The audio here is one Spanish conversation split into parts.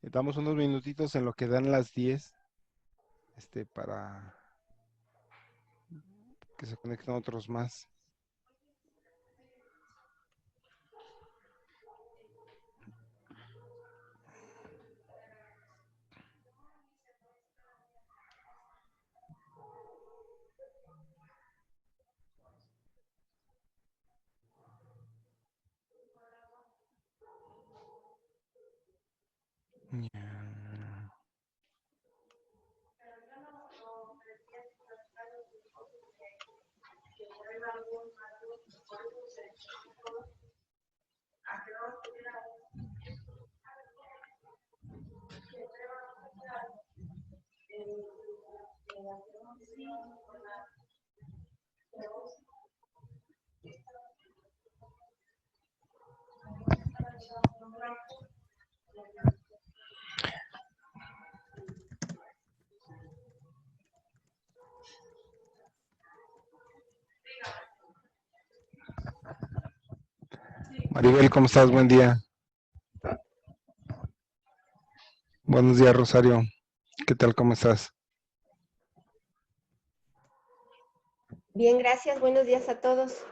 Damos unos minutitos en lo que dan las 10, para que se conecten otros más. Ya. Maribel, ¿cómo estás? Buen día. Buenos días, Rosario. ¿Qué tal? ¿Cómo estás? Bien, gracias. Buenos días a todos.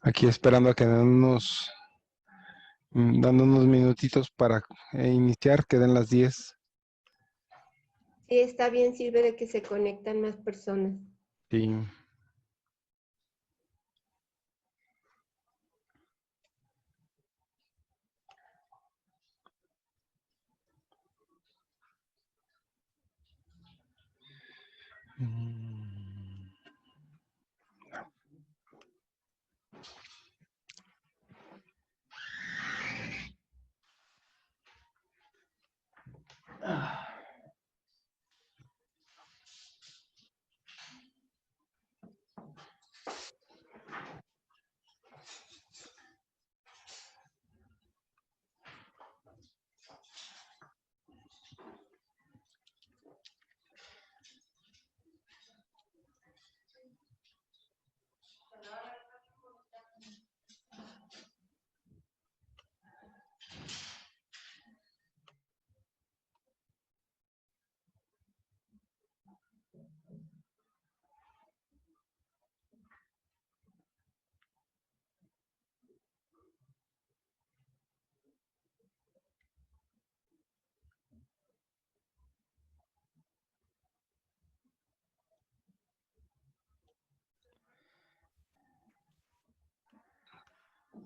Aquí esperando a que dando unos minutitos para iniciar, que den las 10. Sí, está bien, sirve de que se conectan más personas. Sí.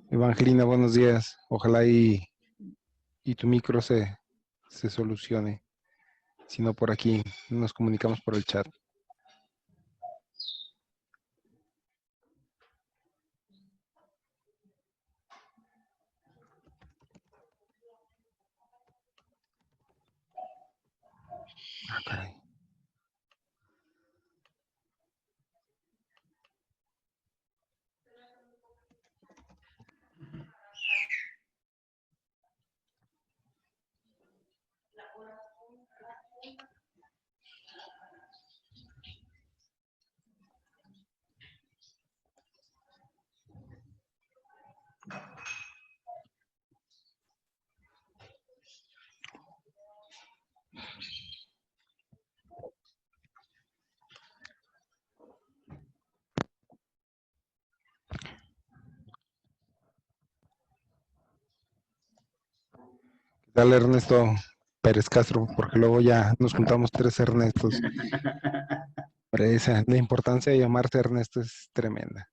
Evangelina, buenos días. Ojalá y tu micro se solucione. Si no, por aquí nos comunicamos por el chat. Ah, caray. Dale, Ernesto Pérez Castro, porque luego ya nos juntamos 3 Ernestos. La importancia de llamarse Ernesto es tremenda.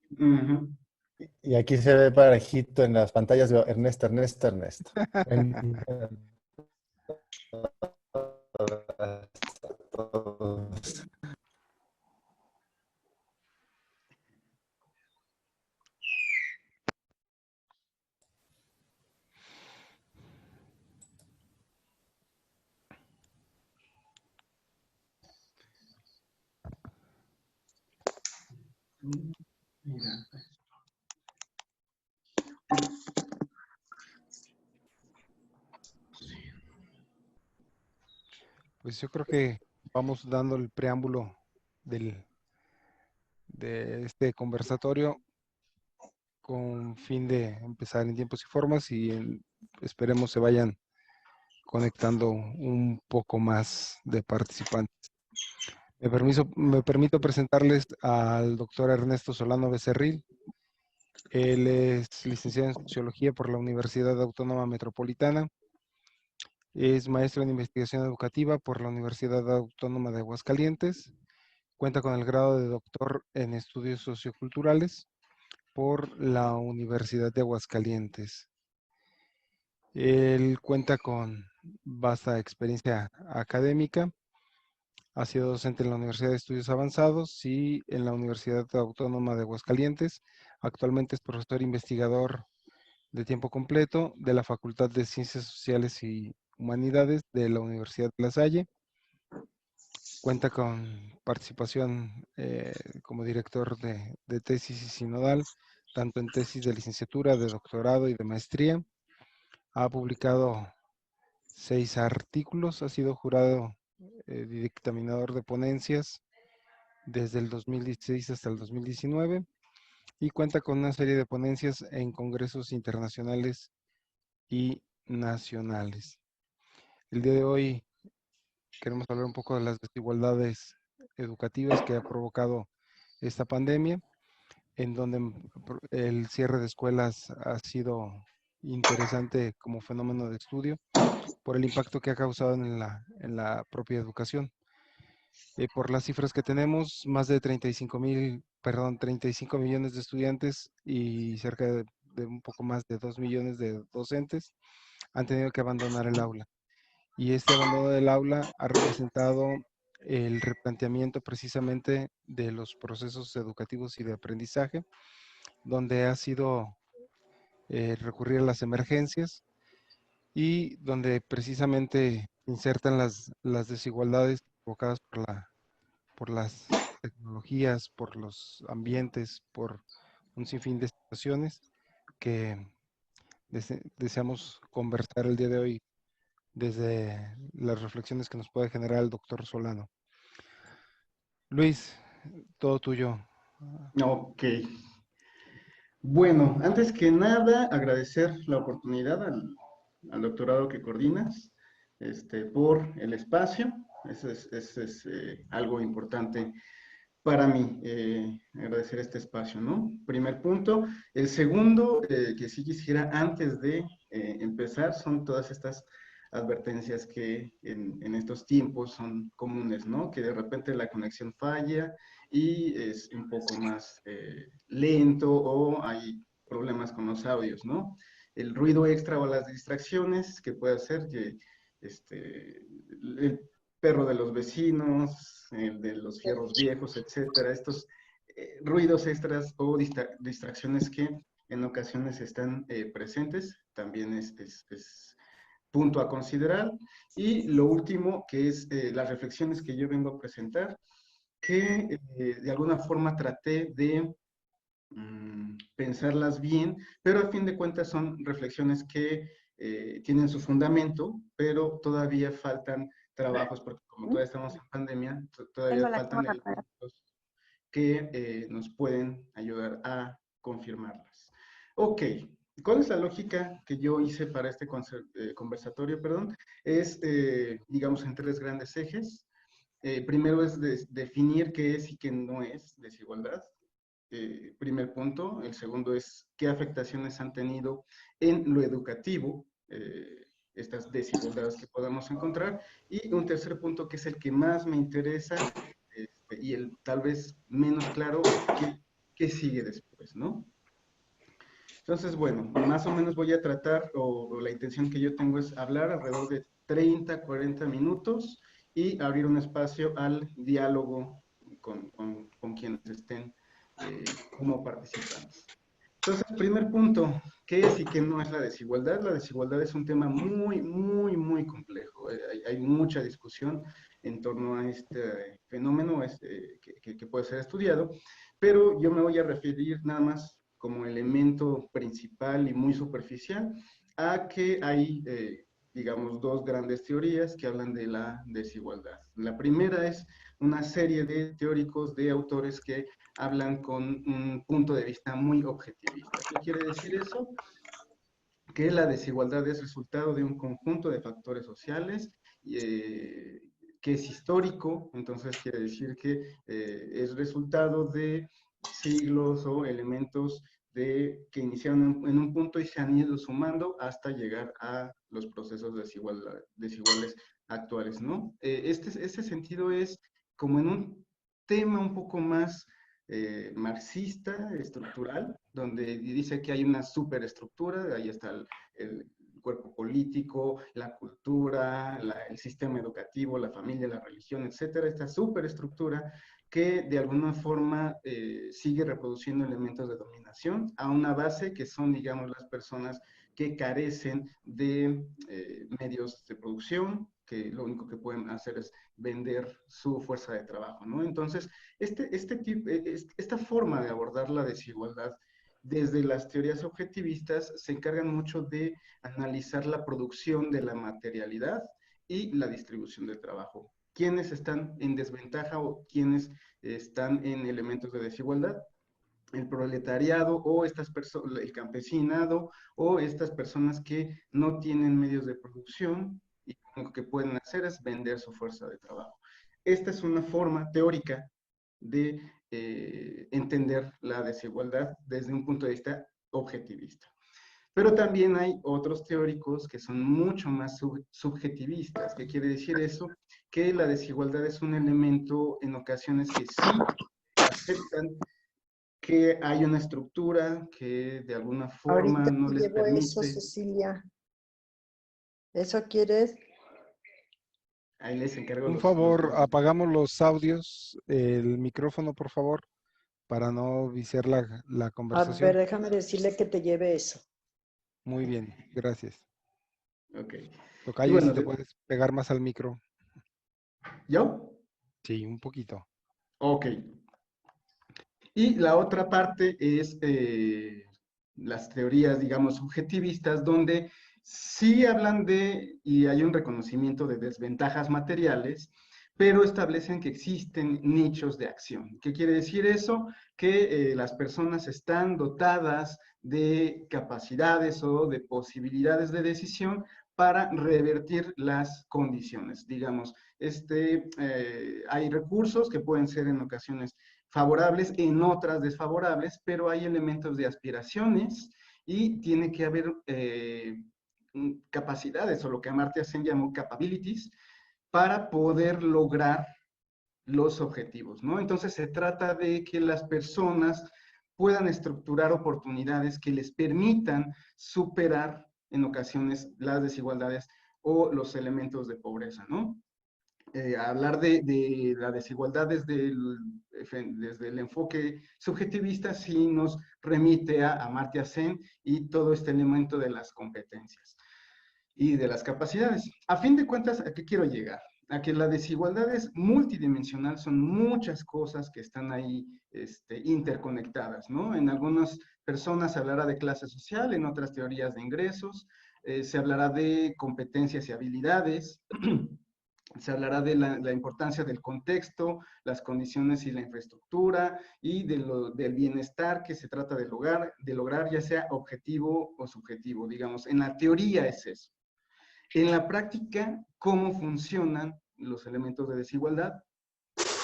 Y aquí se ve parejito en las pantallas de Ernesto, Ernesto, Ernesto. Pues yo creo que vamos dando el preámbulo de este conversatorio. con fin de empezar en tiempos y formas y esperemos se vayan conectando un poco más de participantes. Me permito presentarles al doctor Ernesto Solano Becerril. Él es licenciado en Sociología por la Universidad Autónoma Metropolitana. Es maestro en Investigación Educativa por la Universidad Autónoma de Aguascalientes. Cuenta con el grado de doctor en Estudios Socioculturales por la Universidad de Aguascalientes. Él cuenta con vasta experiencia académica. Ha sido docente en la Universidad de Estudios Avanzados y en la Universidad Autónoma de Aguascalientes. Actualmente es profesor investigador de tiempo completo de la Facultad de Ciencias Sociales y Humanidades de la Universidad de La Salle. Cuenta con participación como director de tesis y sinodal, tanto en tesis de licenciatura, de doctorado y de maestría. Ha publicado 6 artículos, ha sido jurado dictaminador de ponencias desde el 2016 hasta el 2019 y cuenta con una serie de ponencias en congresos internacionales y nacionales. El día de hoy queremos hablar un poco de las desigualdades educativas que ha provocado esta pandemia, en donde el cierre de escuelas ha sido interesante como fenómeno de estudio por el impacto que ha causado en la propia educación. Por las cifras que tenemos, más de 35 millones de estudiantes y cerca de un poco más de 2 millones de docentes han tenido que abandonar el aula. Y este abandono del aula ha representado el replanteamiento precisamente de los procesos educativos y de aprendizaje, donde ha sido recurrir a las emergencias y donde precisamente insertan las desigualdades provocadas por las tecnologías, por los ambientes, por un sinfín de situaciones que deseamos conversar el día de hoy desde las reflexiones que nos puede generar el doctor Solano. Luis, todo tuyo. Ok. Bueno, antes que nada, agradecer la oportunidad al doctorado que coordinas por el espacio. Eso es algo importante para mí, agradecer este espacio, ¿no? Primer punto. El segundo, que sí quisiera antes de empezar, son todas estas advertencias que en estos tiempos son comunes, ¿no? Que de repente la conexión falla y es un poco más lento o hay problemas con los audios, ¿no? El ruido extra o las distracciones que puede hacer que el perro de los vecinos, el de los fierros viejos, etcétera, estos ruidos extras o distracciones que en ocasiones están presentes, también es punto a considerar. Y lo último, que es las reflexiones que yo vengo a presentar, que de alguna forma traté de pensarlas bien, pero a fin de cuentas son reflexiones que tienen su fundamento, pero todavía faltan trabajos, porque como todavía estamos en pandemia, todavía faltan elementos que nos pueden ayudar a confirmarlas. Ok, ¿cuál es la lógica que yo hice para este conversatorio? Perdón, es, digamos, en 3 grandes ejes. Primero es definir qué es y qué no es desigualdad. Primer punto. El segundo es qué afectaciones han tenido en lo educativo estas desigualdades que podamos encontrar. Y un tercer punto que es el que más me interesa y el tal vez menos claro, qué sigue después, ¿no? Entonces, bueno, más o menos voy a tratar, o la intención que yo tengo es hablar alrededor de 30, 40 minutos y abrir un espacio al diálogo con quienes estén como participantes. Entonces, primer punto, ¿qué es y qué no es la desigualdad? La desigualdad es un tema muy, muy, muy complejo. Hay mucha discusión en torno a este fenómeno que puede ser estudiado, pero yo me voy a referir nada más como elemento principal y muy superficial a que hay digamos, dos grandes teorías que hablan de la desigualdad. La primera es una serie de teóricos, de autores que hablan con un punto de vista muy objetivista. ¿Qué quiere decir eso? Que la desigualdad es resultado de un conjunto de factores sociales que es histórico, entonces quiere decir que es resultado de siglos o elementos que iniciaron en un punto y se han ido sumando hasta llegar a los procesos desiguales actuales, ¿no? Este sentido es como en un tema un poco más marxista, estructural, donde dice que hay una superestructura, ahí está el cuerpo político, la cultura, el sistema educativo, la familia, la religión, etcétera, esta superestructura que de alguna forma sigue reproduciendo elementos de dominación a una base que son, digamos, las personas que carecen de medios de producción, que lo único que pueden hacer es vender su fuerza de trabajo, ¿no? Entonces, esta forma de abordar la desigualdad desde las teorías objetivistas se encargan mucho de analizar la producción de la materialidad y la distribución del trabajo. ¿Quiénes están en desventaja o quiénes están en elementos de desigualdad? El proletariado o el campesinado o estas personas que no tienen medios de producción y lo que pueden hacer es vender su fuerza de trabajo. Esta es una forma teórica de entender la desigualdad desde un punto de vista objetivista. Pero también hay otros teóricos que son mucho más subjetivistas. ¿Qué quiere decir eso? Que la desigualdad es un elemento en ocasiones que sí aceptan que hay una estructura que de alguna forma Ahorita no te les llevo eso, permite. Cecilia. ¿Eso quieres? Ahí les encargo Un los favor, dos. apagamos los audios, el micrófono, por favor, para no viciar la A conversación. ver, déjame decirle que te lleve eso. Muy bien, gracias. Ok. Y Tocayo, ¿y si bueno, te puedes pegar más al micro? ¿yo? Sí, un poquito. Ok. Y la otra parte es las teorías, digamos, subjetivistas, donde sí hablan y hay un reconocimiento de desventajas materiales, pero establecen que existen nichos de acción. ¿Qué quiere decir eso? Que las personas están dotadas de capacidades o de posibilidades de decisión para revertir las condiciones. Digamos, hay recursos que pueden ser en ocasiones favorables, en otras desfavorables, pero hay elementos de aspiraciones y tiene que haber capacidades, o lo que Amartya Sen llamó capabilities, para poder lograr los objetivos, ¿no? Entonces se trata de que las personas puedan estructurar oportunidades que les permitan superar en ocasiones las desigualdades o los elementos de pobreza, ¿no? Hablar de la desigualdad desde el enfoque subjetivista sí nos remite a Amartya Sen y todo este elemento de las competencias y de las capacidades. A fin de cuentas, ¿a qué quiero llegar? A que la desigualdad es multidimensional, son muchas cosas que están ahí interconectadas, ¿no? En algunas personas se hablará de clase social, en otras teorías de ingresos, se hablará de competencias y habilidades, se hablará de la importancia del contexto, las condiciones y la infraestructura y del bienestar que se trata de lograr, ya sea objetivo o subjetivo, digamos. En la teoría es eso. En la práctica, ¿cómo funcionan los elementos de desigualdad?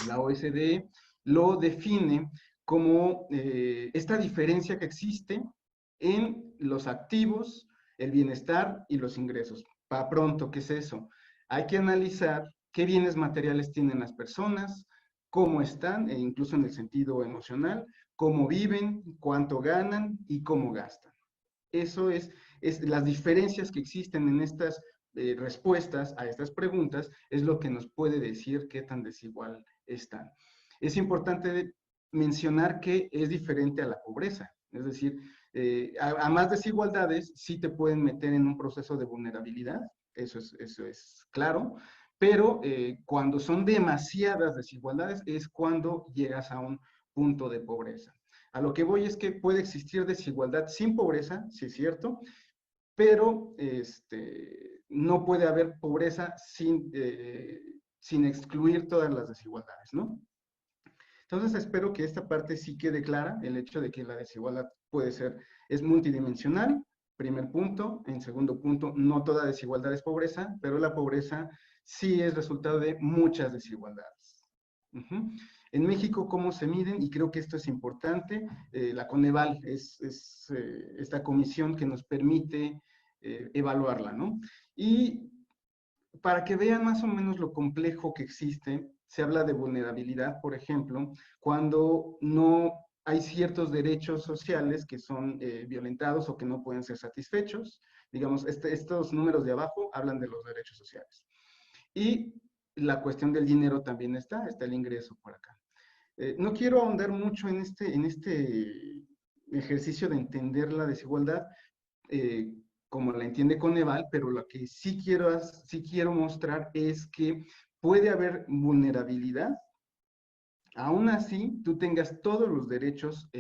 La OSDE lo define como esta diferencia que existe en los activos, el bienestar y los ingresos. Para pronto, ¿qué es eso? Hay que analizar qué bienes materiales tienen las personas, cómo están, e incluso en el sentido emocional, cómo viven, cuánto ganan y cómo gastan. Eso es las diferencias que existen en estas respuestas a estas preguntas, es lo que nos puede decir qué tan desigual están. Es importante mencionar que es diferente a la pobreza, es decir, a más desigualdades sí te pueden meter en un proceso de vulnerabilidad, eso es claro, pero cuando son demasiadas desigualdades es cuando llegas a un punto de pobreza. A lo que voy es que puede existir desigualdad sin pobreza, sí es cierto, pero no puede haber pobreza sin excluir todas las desigualdades, ¿no? Entonces espero que esta parte sí quede clara, el hecho de que la desigualdad es multidimensional, primer punto. En segundo punto, no toda desigualdad es pobreza, pero la pobreza sí es resultado de muchas desigualdades. En México, ¿cómo se miden? Y creo que esto es importante. La Coneval es esta comisión que nos permite evaluarla, ¿no? Y para que vean más o menos lo complejo que existe, se habla de vulnerabilidad, por ejemplo, cuando no hay ciertos derechos sociales que son violentados o que no pueden ser satisfechos. Digamos, estos números de abajo hablan de los derechos sociales. Y la cuestión del dinero también está el ingreso por acá. No quiero ahondar mucho en este ejercicio de entender la desigualdad, como la entiende Coneval, pero lo que sí quiero mostrar es que puede haber vulnerabilidad, aún así tú tengas todos los derechos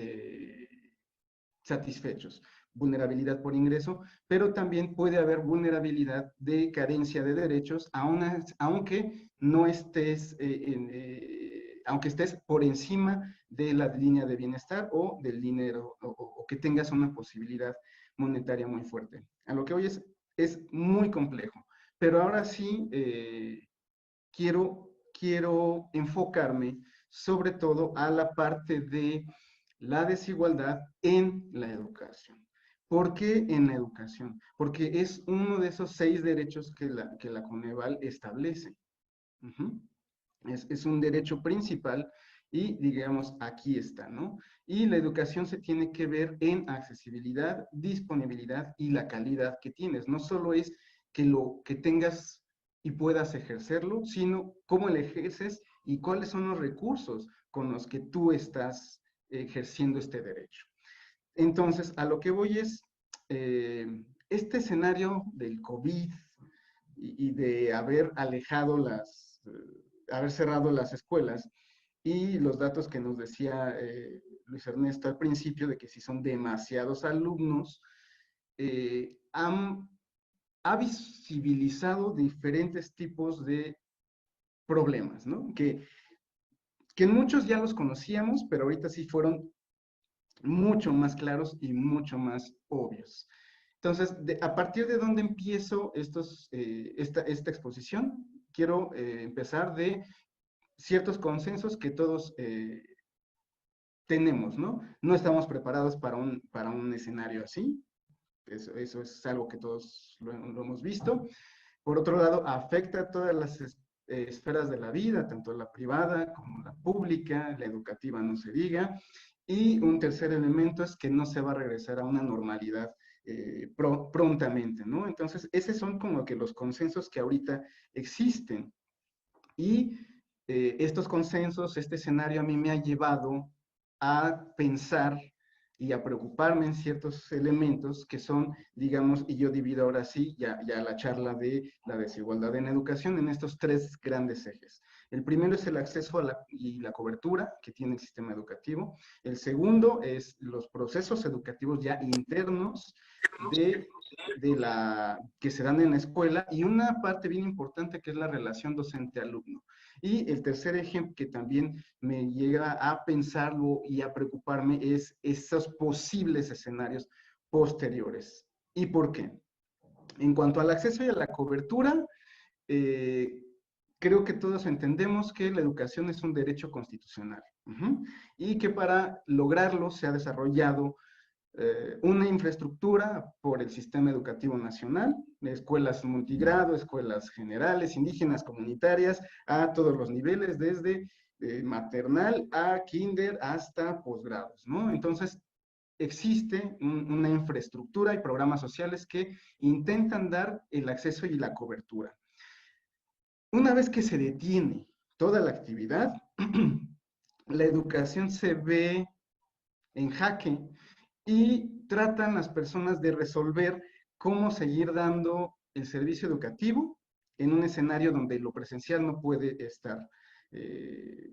satisfechos. Vulnerabilidad por ingreso, pero también puede haber vulnerabilidad de carencia de derechos, aunque no estés, aunque estés por encima de la línea de bienestar o del dinero, o que tengas una posibilidad monetaria muy fuerte. A lo que hoy es muy complejo, pero ahora sí quiero enfocarme sobre todo a la parte de la desigualdad en la educación. ¿Por qué en la educación? Porque es uno de esos 6 derechos que la Coneval establece. Es un derecho principal y, digamos, aquí está, ¿no? Y la educación se tiene que ver en accesibilidad, disponibilidad y la calidad que tienes. No solo es que tengas y puedas ejercerlo, sino cómo lo ejerces y cuáles son los recursos con los que tú estás ejerciendo este derecho. Entonces, a lo que voy es, este escenario del COVID y de haber haber cerrado las escuelas, y los datos que nos decía Luis Ernesto al principio, de que si son demasiados alumnos, ha visibilizado diferentes tipos de problemas, ¿no? Que muchos ya los conocíamos, pero ahorita sí fueron mucho más claros y mucho más obvios. Entonces, ¿a partir de dónde empiezo esta exposición? Quiero empezar de ciertos consensos que todos tenemos, ¿no? No estamos preparados para un escenario así. Eso es algo que todos lo hemos visto. Por otro lado, afecta a todas las esferas de la vida, tanto la privada como la pública, la educativa no se diga. Y un tercer elemento es que no se va a regresar a una normalidad prontamente, ¿no? Entonces, esos son como que los consensos que ahorita existen. Y estos consensos, este escenario a mí me ha llevado a pensar y a preocuparme en ciertos elementos que son, digamos, y yo divido ahora sí ya la charla de la desigualdad en educación en estos 3 grandes ejes. El primero es el acceso y la cobertura que tiene el sistema educativo. El segundo es los procesos educativos ya internos que se dan en la escuela, y una parte bien importante que es la relación docente-alumno. Y el tercer ejemplo que también me llega a pensarlo y a preocuparme es esos posibles escenarios posteriores. ¿Y por qué? En cuanto al acceso y a la cobertura, creo que todos entendemos que la educación es un derecho constitucional y que para lograrlo se ha desarrollado una infraestructura por el Sistema Educativo Nacional, escuelas multigrado, escuelas generales, indígenas, comunitarias, a todos los niveles, desde maternal a kinder hasta posgrados, ¿no? Entonces, existe una infraestructura y programas sociales que intentan dar el acceso y la cobertura. Una vez que se detiene toda la actividad, la educación se ve en jaque y tratan las personas de resolver cómo seguir dando el servicio educativo en un escenario donde lo presencial no puede estar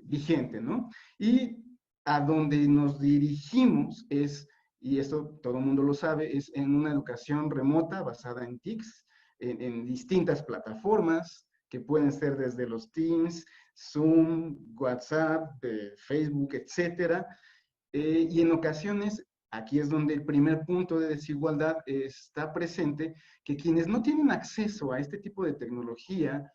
vigente, ¿no? Y a donde nos dirigimos es y esto todo el mundo lo sabe, es en una educación remota basada en TICs, en distintas plataformas, que pueden ser desde los Teams, Zoom, WhatsApp, Facebook, etcétera. Y en ocasiones, aquí es donde el primer punto de desigualdad está presente, que quienes no tienen acceso a este tipo de tecnología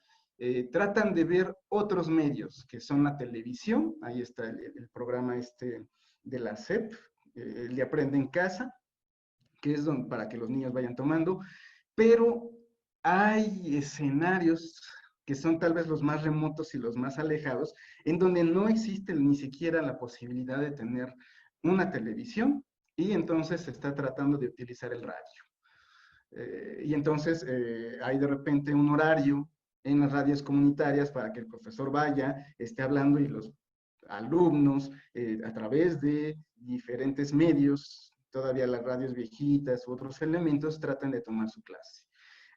tratan de ver otros medios, que son la televisión, ahí está el programa este de la SEP, el de Aprende en Casa, que es para que los niños vayan tomando, pero hay escenarios que son tal vez los más remotos y los más alejados, en donde no existe ni siquiera la posibilidad de tener una televisión, y entonces se está tratando de utilizar el radio. Y entonces hay de repente un horario en las radios comunitarias para que el profesor vaya, esté hablando y los alumnos a través de diferentes medios, todavía las radios viejitas u otros elementos, tratan de tomar su clase.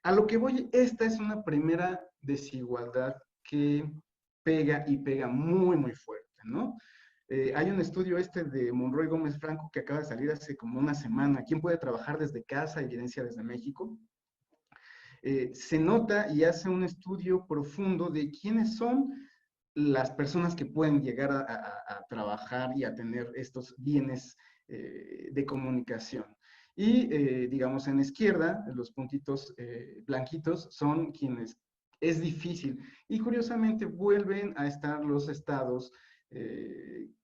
A lo que voy, esta es una primera desigualdad que pega y pega muy, muy fuerte, ¿no? Hay un estudio de Monroy Gómez Franco que acaba de salir hace como una semana. ¿Quién puede trabajar desde casa? Evidencia desde México. Se nota y hace un estudio profundo de quiénes son las personas que pueden llegar a trabajar y a tener estos bienes de comunicación. Y digamos en la izquierda, los puntitos blanquitos son quienes es difícil. Y curiosamente vuelven a estar los estados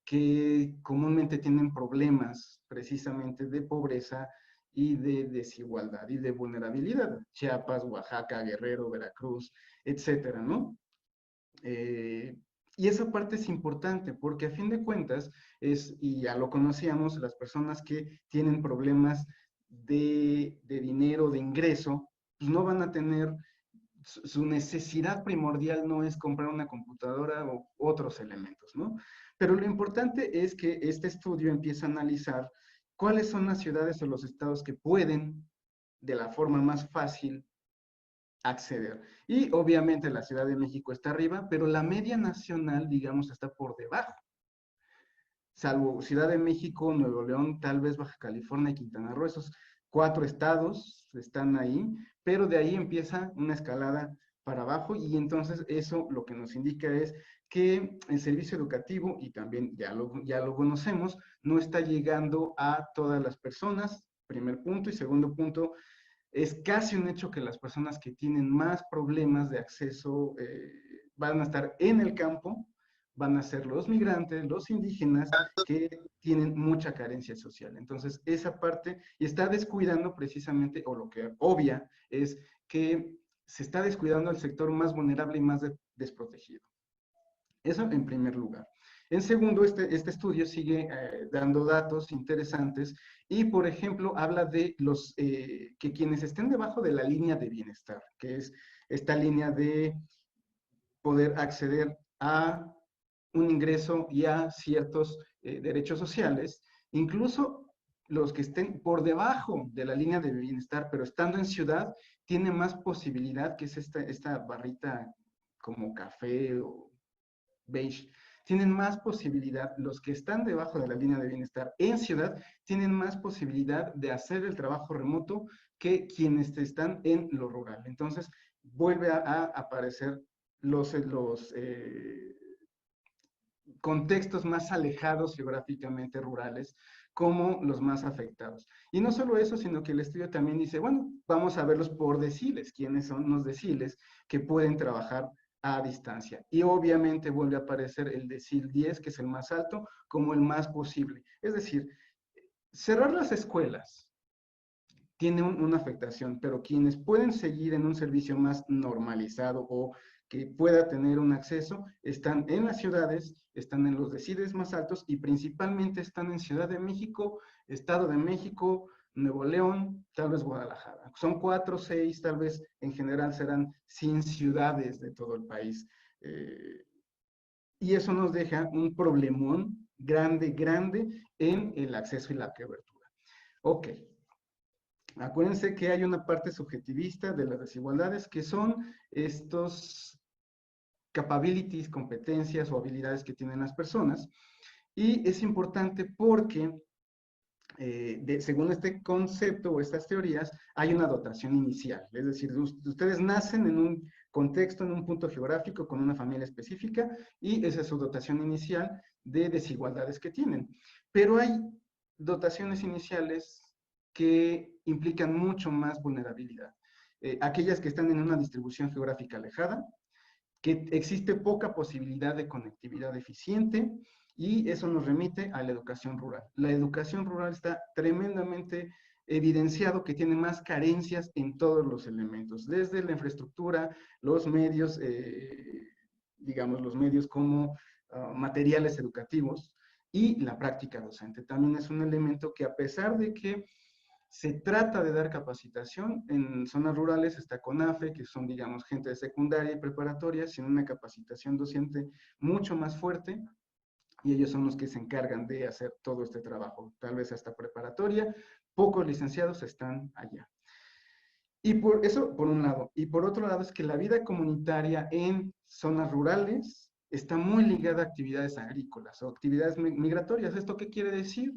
que comúnmente tienen problemas precisamente de pobreza y de desigualdad y de vulnerabilidad. Chiapas, Oaxaca, Guerrero, Veracruz, etcétera, ¿no? Y esa parte es importante porque a fin de cuentas y ya lo conocíamos, las personas que tienen problemas de dinero, de ingreso, pues no van a tener, su necesidad primordial no es comprar una computadora o otros elementos, ¿no? Pero lo importante es que este estudio empieza a analizar cuáles son las ciudades o los estados que pueden, de la forma más fácil, acceder. Y obviamente la Ciudad de México está arriba, pero la media nacional, digamos, está por debajo. Salvo Ciudad de México, Nuevo León, tal vez Baja California y Quintana Roo, esos 4 estados están ahí, pero de ahí empieza una escalada para abajo, y entonces eso lo que nos indica es que el servicio educativo, y también ya lo conocemos, no está llegando a todas las personas, primer punto, y segundo punto, es casi un hecho que las personas que tienen más problemas de acceso van a estar en el campo, van a ser los migrantes, los indígenas, que tienen mucha carencia social. Entonces, esa parte, y está descuidando precisamente, o lo que obvia, es que se está descuidando el sector más vulnerable y más desprotegido. Eso en primer lugar. En segundo, este estudio sigue dando datos interesantes y, por ejemplo, habla de que quienes estén debajo de la línea de bienestar, que es esta línea de poder acceder a un ingreso y a ciertos derechos sociales, incluso los que estén por debajo de la línea de bienestar, pero estando en ciudad, tienen más posibilidad, que es esta barrita como café o beige, tienen más posibilidad, los que están debajo de la línea de bienestar en ciudad, tienen más posibilidad de hacer el trabajo remoto que quienes están en lo rural. Entonces, vuelve a aparecer los contextos más alejados geográficamente rurales como los más afectados. Y no solo eso, sino que el estudio también dice, bueno, vamos a verlos por deciles, quiénes son los deciles que pueden trabajar a distancia. Y obviamente vuelve a aparecer el decil 10, que es el más alto, como el más posible. Es decir, cerrar las escuelas tiene una afectación, pero quienes pueden seguir en un servicio más normalizado o que pueda tener un acceso, están en las ciudades, están en los deciles más altos y principalmente están en Ciudad de México, Estado de México, Nuevo León, tal vez Guadalajara. Son 4, 6, tal vez en general serán 100 ciudades de todo el país. Y eso nos deja un problemón grande, grande en el acceso y la cobertura. Ok. Acuérdense que hay una parte subjetivista de las desigualdades que son estos capabilities, competencias o habilidades que tienen las personas. Y es importante porque según este concepto o estas teorías, hay una dotación inicial. Es decir, ustedes nacen en un contexto, en un punto geográfico, con una familia específica, y esa es su dotación inicial de desigualdades que tienen. Pero hay dotaciones iniciales que implican mucho más vulnerabilidad. Aquellas que están en una distribución geográfica alejada, que existe poca posibilidad de conectividad eficiente, y eso nos remite a la educación rural. La educación rural está tremendamente evidenciado que tiene más carencias en todos los elementos, desde la infraestructura, los medios, digamos, los medios como materiales educativos, y la práctica docente. También es un elemento que, a pesar de que se trata de dar capacitación, en zonas rurales está CONAFE, que son, digamos, gente de secundaria y preparatoria, sin una capacitación docente mucho más fuerte, y ellos son los que se encargan de hacer todo este trabajo, tal vez hasta preparatoria. Pocos licenciados están allá. Y por eso, por un lado. Y por otro lado, es que la vida comunitaria en zonas rurales está muy ligada a actividades agrícolas o actividades migratorias. ¿Esto qué quiere decir?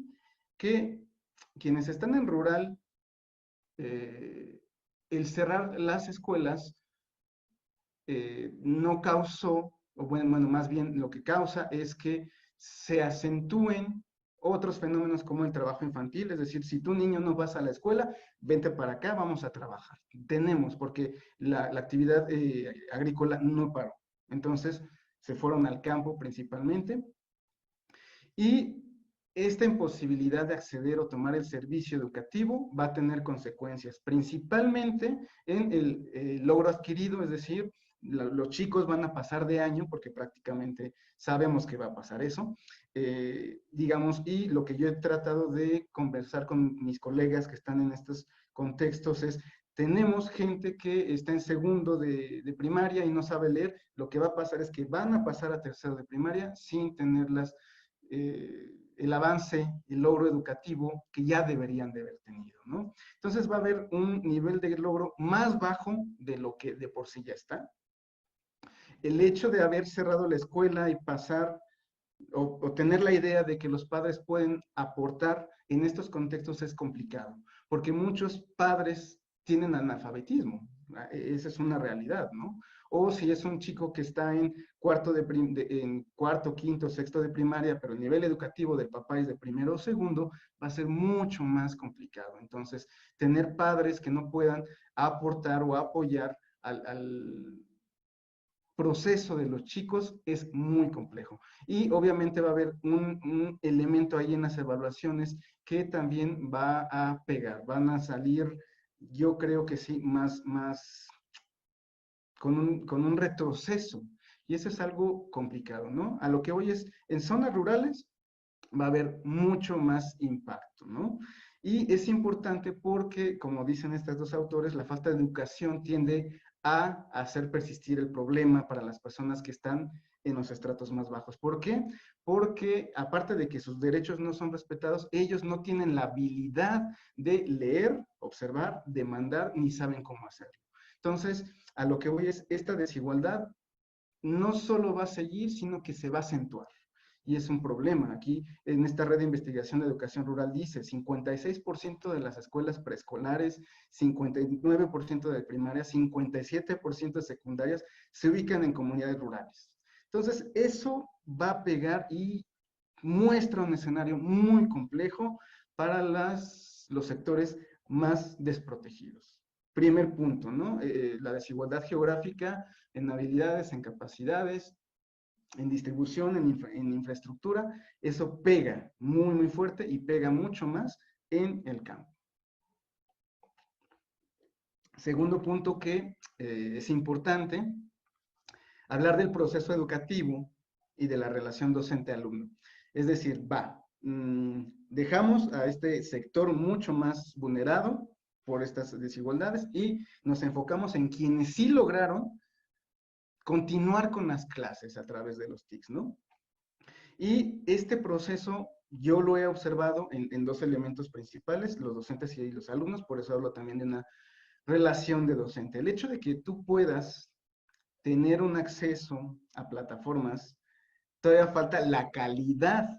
Que quienes están en rural, el cerrar las escuelas no causó, o bueno, más bien lo que causa es que se acentúen otros fenómenos como el trabajo infantil. Es decir, si tu niño no vas a la escuela, vente para acá, vamos a trabajar. Tenemos, porque la actividad agrícola no paró. Entonces, se fueron al campo principalmente. Y esta imposibilidad de acceder o tomar el servicio educativo va a tener consecuencias, principalmente en el logro adquirido. Es decir, los chicos van a pasar de año, porque prácticamente sabemos que va a pasar eso, digamos, y lo que yo he tratado de conversar con mis colegas que están en estos contextos es: tenemos gente que está en segundo de primaria y no sabe leer. Lo que va a pasar es que van a pasar a tercero de primaria sin tenerlas el avance, el logro educativo que ya deberían de haber tenido, ¿no? Entonces va a haber un nivel de logro más bajo de lo que de por sí ya está. El hecho de haber cerrado la escuela y pasar o tener la idea de que los padres pueden aportar en estos contextos es complicado, porque muchos padres tienen analfabetismo. Esa es una realidad, ¿no? O si es un chico que está en cuarto, quinto, sexto de primaria, pero el nivel educativo del papá es de primero o segundo, va a ser mucho más complicado. Entonces, tener padres que no puedan aportar o apoyar al proceso de los chicos es muy complejo. Y obviamente va a haber un elemento ahí en las evaluaciones que también va a pegar. Van a salir, yo creo que sí, más con un retroceso. Y eso es algo complicado, ¿no? A lo que voy es, en zonas rurales va a haber mucho más impacto, ¿no? Y es importante porque, como dicen estos dos autores, la falta de educación tiende a hacer persistir el problema para las personas que están en los estratos más bajos. ¿Por qué? Porque aparte de que sus derechos no son respetados, ellos no tienen la habilidad de leer, observar, demandar, ni saben cómo hacerlo. Entonces, a lo que voy es, esta desigualdad no solo va a seguir, sino que se va a acentuar. Y es un problema. Aquí, en esta red de investigación de educación rural, dice 56% de las escuelas preescolares, 59% de primaria, 57% de secundarias se ubican en comunidades rurales. Entonces, eso va a pegar y muestra un escenario muy complejo para los sectores más desprotegidos. Primer punto, ¿no? La desigualdad geográfica en habilidades, en capacidades, en distribución, en infraestructura, eso pega muy, muy fuerte y pega mucho más en el campo. Segundo punto que es importante, hablar del proceso educativo y de la relación docente-alumno. Es decir, dejamos a este sector mucho más vulnerado por estas desigualdades y nos enfocamos en quienes sí lograron continuar con las clases a través de los TICs, ¿no? Y este proceso yo lo he observado en dos elementos principales, los docentes y los alumnos. Por eso hablo también de una relación de docente. El hecho de que tú puedas tener un acceso a plataformas, todavía falta la calidad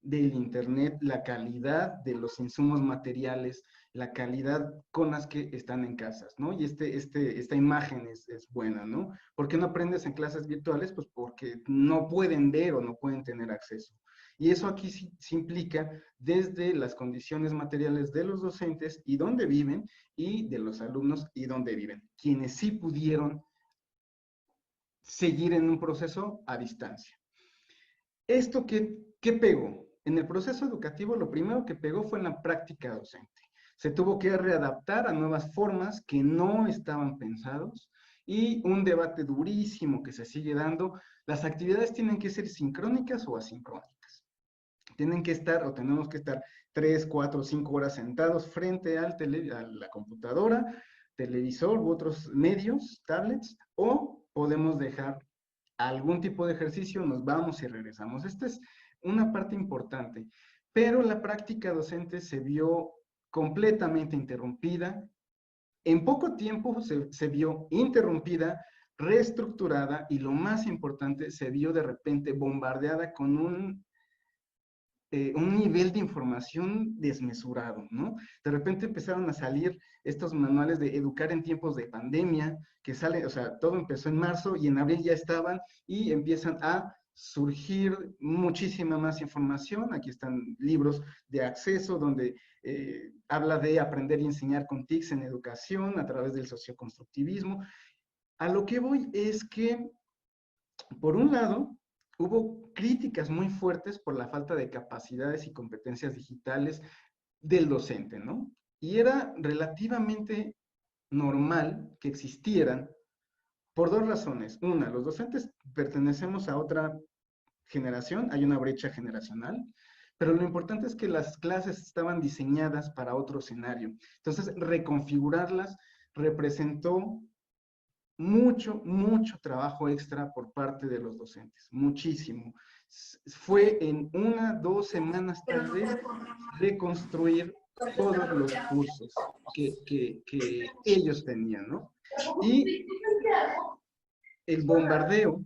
del internet, la calidad de los insumos materiales, la calidad con las que están en casas, ¿no? Y esta imagen es buena, ¿no? ¿Por qué no aprendes en clases virtuales? Pues porque no pueden ver o no pueden tener acceso. Y eso aquí sí implica desde las condiciones materiales de los docentes y dónde viven, y de los alumnos y dónde viven, quienes sí pudieron seguir en un proceso a distancia. ¿Esto qué pegó? En el proceso educativo lo primero que pegó fue en la práctica docente. Se tuvo que readaptar a nuevas formas que no estaban pensados, y un debate durísimo que se sigue dando. Las actividades tienen que ser sincrónicas o asincrónicas. Tienen que estar, o tenemos que estar 3, 4, 5 horas sentados frente a la computadora, televisor u otros medios, tablets, o podemos dejar algún tipo de ejercicio, nos vamos y regresamos. Esta es una parte importante, pero la práctica docente se vio completamente interrumpida. En poco tiempo se vio interrumpida, reestructurada, y lo más importante, se vio de repente bombardeada con un nivel de información desmesurado, ¿no? De repente empezaron a salir estos manuales de educar en tiempos de pandemia, que sale, o sea, todo empezó en marzo y en abril ya estaban, y empiezan a surgir muchísima más información. Aquí están libros de acceso donde habla de aprender y enseñar con TICs en educación a través del socioconstructivismo. A lo que voy es que, por un lado, hubo críticas muy fuertes por la falta de capacidades y competencias digitales del docente, ¿no? Y era relativamente normal que existieran por dos razones. Una, los docentes pertenecemos a otra generación, hay una brecha generacional, pero lo importante es que las clases estaban diseñadas para otro escenario. Entonces, reconfigurarlas representó mucho trabajo extra por parte de los docentes, muchísimo. Fue en 1, 2 semanas tal vez reconstruir todos los cursos que ellos tenían, ¿no? Y el bombardeo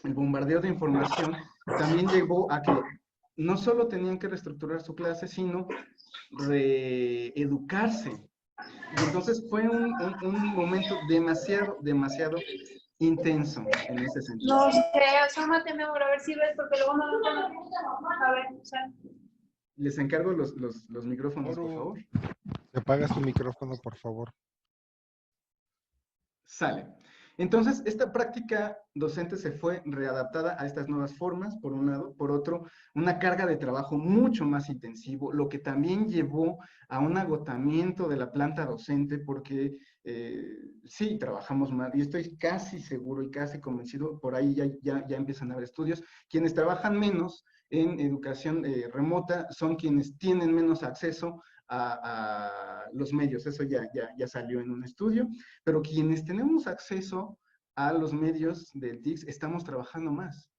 de información también llevó a que no solo tenían que reestructurar su clase, sino reeducarse. Y entonces fue un momento demasiado intenso en ese sentido. No sé, asómate, mi amor, a ver si ves, porque luego no lo a ver, o sea. Les encargo los micrófonos, por favor. Apaga su micrófono, por favor. Sale. Entonces, esta práctica docente se fue readaptada a estas nuevas formas, por un lado. Por otro, una carga de trabajo mucho más intensivo, lo que también llevó a un agotamiento de la planta docente, porque sí, trabajamos más, y estoy casi seguro y casi convencido, por ahí ya empiezan a haber estudios, quienes trabajan menos en educación remota son quienes tienen menos acceso a los medios. Eso ya salió en un estudio, pero quienes tenemos acceso a los medios del TICS estamos trabajando más.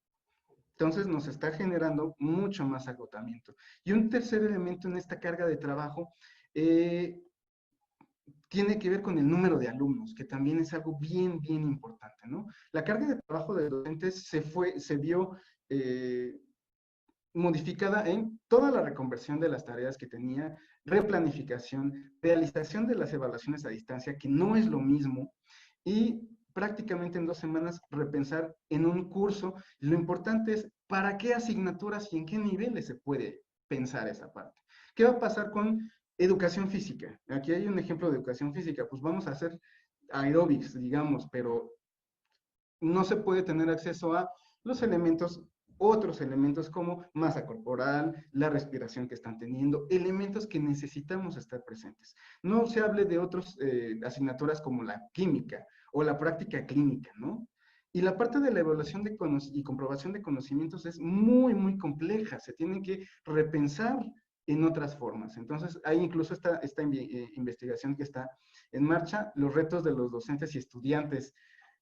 Entonces nos está generando mucho más agotamiento. Y un tercer elemento en esta carga de trabajo tiene que ver con el número de alumnos, que también es algo bien importante, ¿no? La carga de trabajo de docentes se vio modificada en toda la reconversión de las tareas que tenía, replanificación, realización de las evaluaciones a distancia, que no es lo mismo, y prácticamente en 2 semanas repensar en un curso. Lo importante es para qué asignaturas y en qué niveles se puede pensar esa parte. ¿Qué va a pasar con educación física? Aquí hay un ejemplo de educación física. Pues vamos a hacer aeróbics, digamos, pero no se puede tener acceso a los elementos, otros elementos como masa corporal, la respiración que están teniendo, elementos que necesitamos estar presentes. No se hable de otras asignaturas como la química o la práctica clínica, ¿no? Y la parte de la evaluación y comprobación de conocimientos es muy compleja. Se tienen que repensar en otras formas. Entonces, hay incluso esta investigación que está en marcha, los retos de los docentes y estudiantes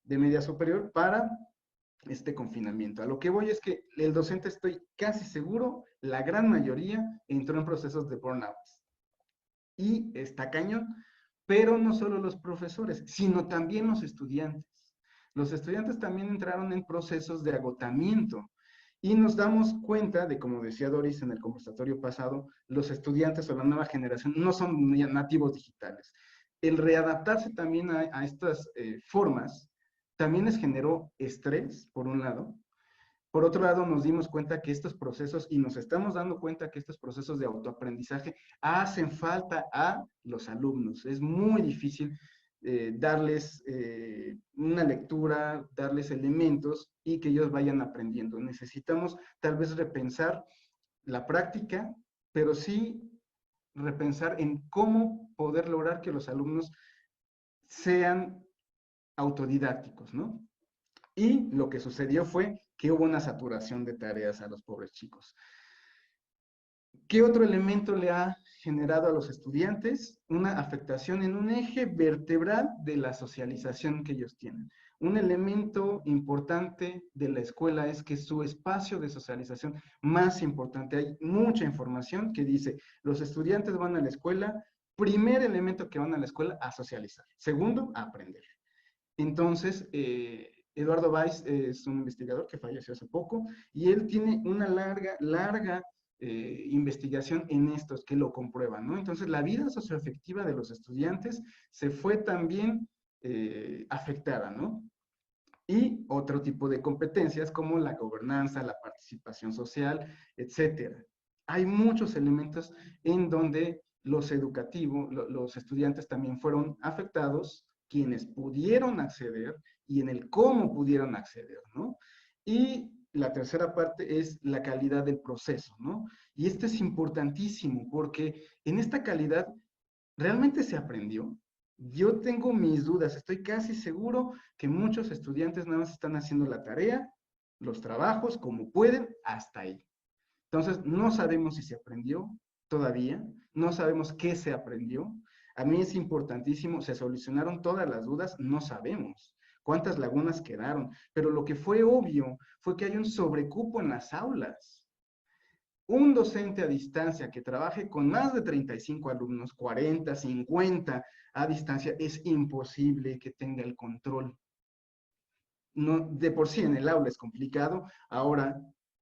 de media superior para este confinamiento. A lo que voy es que el docente, estoy casi seguro, la gran mayoría entró en procesos de burnout. Y está cañón, pero no solo los profesores, sino también los estudiantes. Los estudiantes también entraron en procesos de agotamiento. Y nos damos cuenta de, como decía Doris en el conversatorio pasado, los estudiantes o la nueva generación no son nativos digitales. El readaptarse también a estas formas también les generó estrés, por un lado. Por otro lado, nos dimos cuenta que estos procesos, y nos estamos dando cuenta que estos procesos de autoaprendizaje hacen falta a los alumnos. Es muy difícil darles una lectura, darles elementos y que ellos vayan aprendiendo. Necesitamos tal vez repensar la práctica, pero sí repensar en cómo poder lograr que los alumnos sean autodidácticos, ¿no? Y lo que sucedió fue que hubo una saturación de tareas a los pobres chicos. ¿Qué otro elemento le ha generado a los estudiantes? Una afectación en un eje vertebral de la socialización que ellos tienen. Un elemento importante de la escuela es que su espacio de socialización más importante, hay mucha información que dice, los estudiantes van a la escuela, primer elemento que van a la escuela, a socializar. Segundo, a aprender. Entonces, Eduardo Weiss es un investigador que falleció hace poco y él tiene una larga investigación en estos que lo comprueban, ¿no? Entonces, la vida socioafectiva de los estudiantes se fue también afectada, ¿no? Y otro tipo de competencias como la gobernanza, la participación social, etcétera. Hay muchos elementos en donde los educativos, los estudiantes también fueron afectados, quienes pudieron acceder y en el cómo pudieron acceder, ¿no? Y la tercera parte es la calidad del proceso, ¿no? Y esto es importantísimo porque en esta calidad realmente se aprendió. Yo tengo mis dudas, estoy casi seguro que muchos estudiantes nada más están haciendo la tarea, los trabajos, como pueden, hasta ahí. Entonces, no sabemos si se aprendió todavía, no sabemos qué se aprendió. A mí es importantísimo, se solucionaron todas las dudas, no sabemos cuántas lagunas quedaron, pero lo que fue obvio fue que hay un sobrecupo en las aulas. Un docente a distancia que trabaje con más de 35 alumnos, 40, 50 a distancia, es imposible que tenga el control. No, de por sí en el aula es complicado, ahora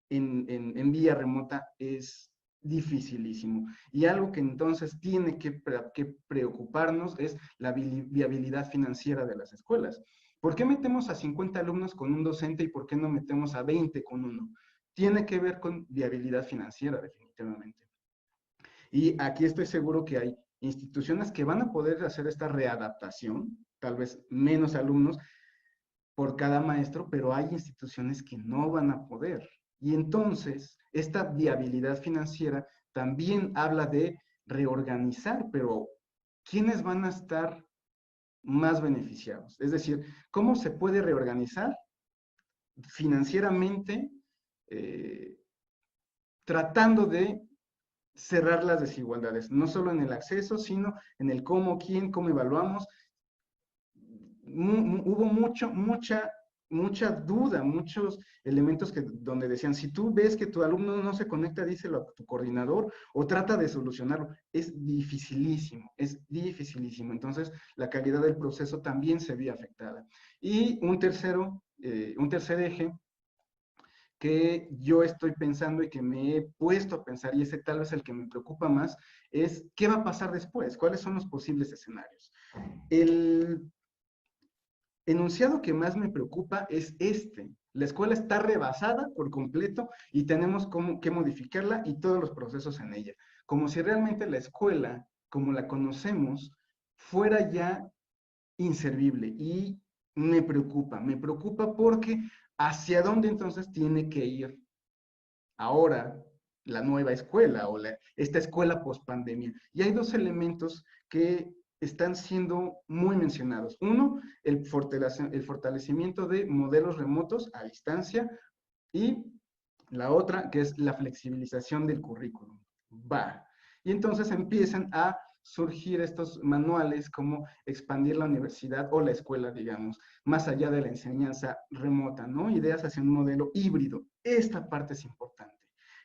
en vía remota es dificilísimo. Y algo que entonces tiene que preocuparnos es la viabilidad financiera de las escuelas. ¿Por qué metemos a 50 alumnos con un docente y por qué no metemos a 20 con uno? Tiene que ver con viabilidad financiera, definitivamente. Y aquí estoy seguro que hay instituciones que van a poder hacer esta readaptación, tal vez menos alumnos por cada maestro, pero hay instituciones que no van a poder. Y entonces, esta viabilidad financiera también habla de reorganizar, pero ¿quiénes van a estar más beneficiados? Es decir, ¿cómo se puede reorganizar financieramente tratando de cerrar las desigualdades, no solo en el acceso, sino en el cómo, quién, cómo evaluamos? Hubo mucha duda, muchos elementos donde decían, si tú ves que tu alumno no se conecta, díselo a tu coordinador o trata de solucionarlo. Es dificilísimo, es dificilísimo. Entonces, la calidad del proceso también se vio afectada. Y un tercer eje que yo estoy pensando y que me he puesto a pensar, y ese tal vez el que me preocupa más, es qué va a pasar después, cuáles son los posibles escenarios. El enunciado que más me preocupa es este. La escuela está rebasada por completo y tenemos que modificarla y todos los procesos en ella. Como si realmente la escuela, como la conocemos, fuera ya inservible. Y me preocupa porque ¿hacia dónde entonces tiene que ir ahora la nueva escuela o esta escuela post-pandemia? Y hay dos elementos que están siendo muy mencionados. Uno, el fortalecimiento de modelos remotos a distancia y la otra, que es la flexibilización del currículum. Y entonces empiezan a surgir estos manuales como expandir la universidad o la escuela, digamos, más allá de la enseñanza remota, ¿no? Ideas hacia un modelo híbrido. Esta parte es importante.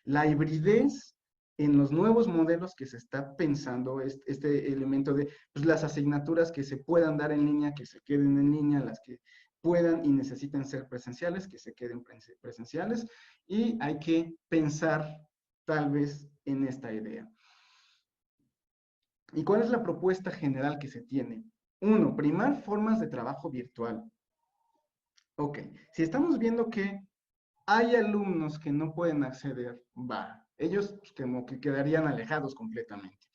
La hibridez en los nuevos modelos que se está pensando, este elemento de pues, las asignaturas que se puedan dar en línea, que se queden en línea, las que puedan y necesiten ser presenciales, que se queden presenciales, y hay que pensar tal vez en esta idea. ¿Y cuál es la propuesta general que se tiene? Uno, primar formas de trabajo virtual. Ok, si estamos viendo que hay alumnos que no pueden acceder, ellos pues, como que quedarían alejados completamente.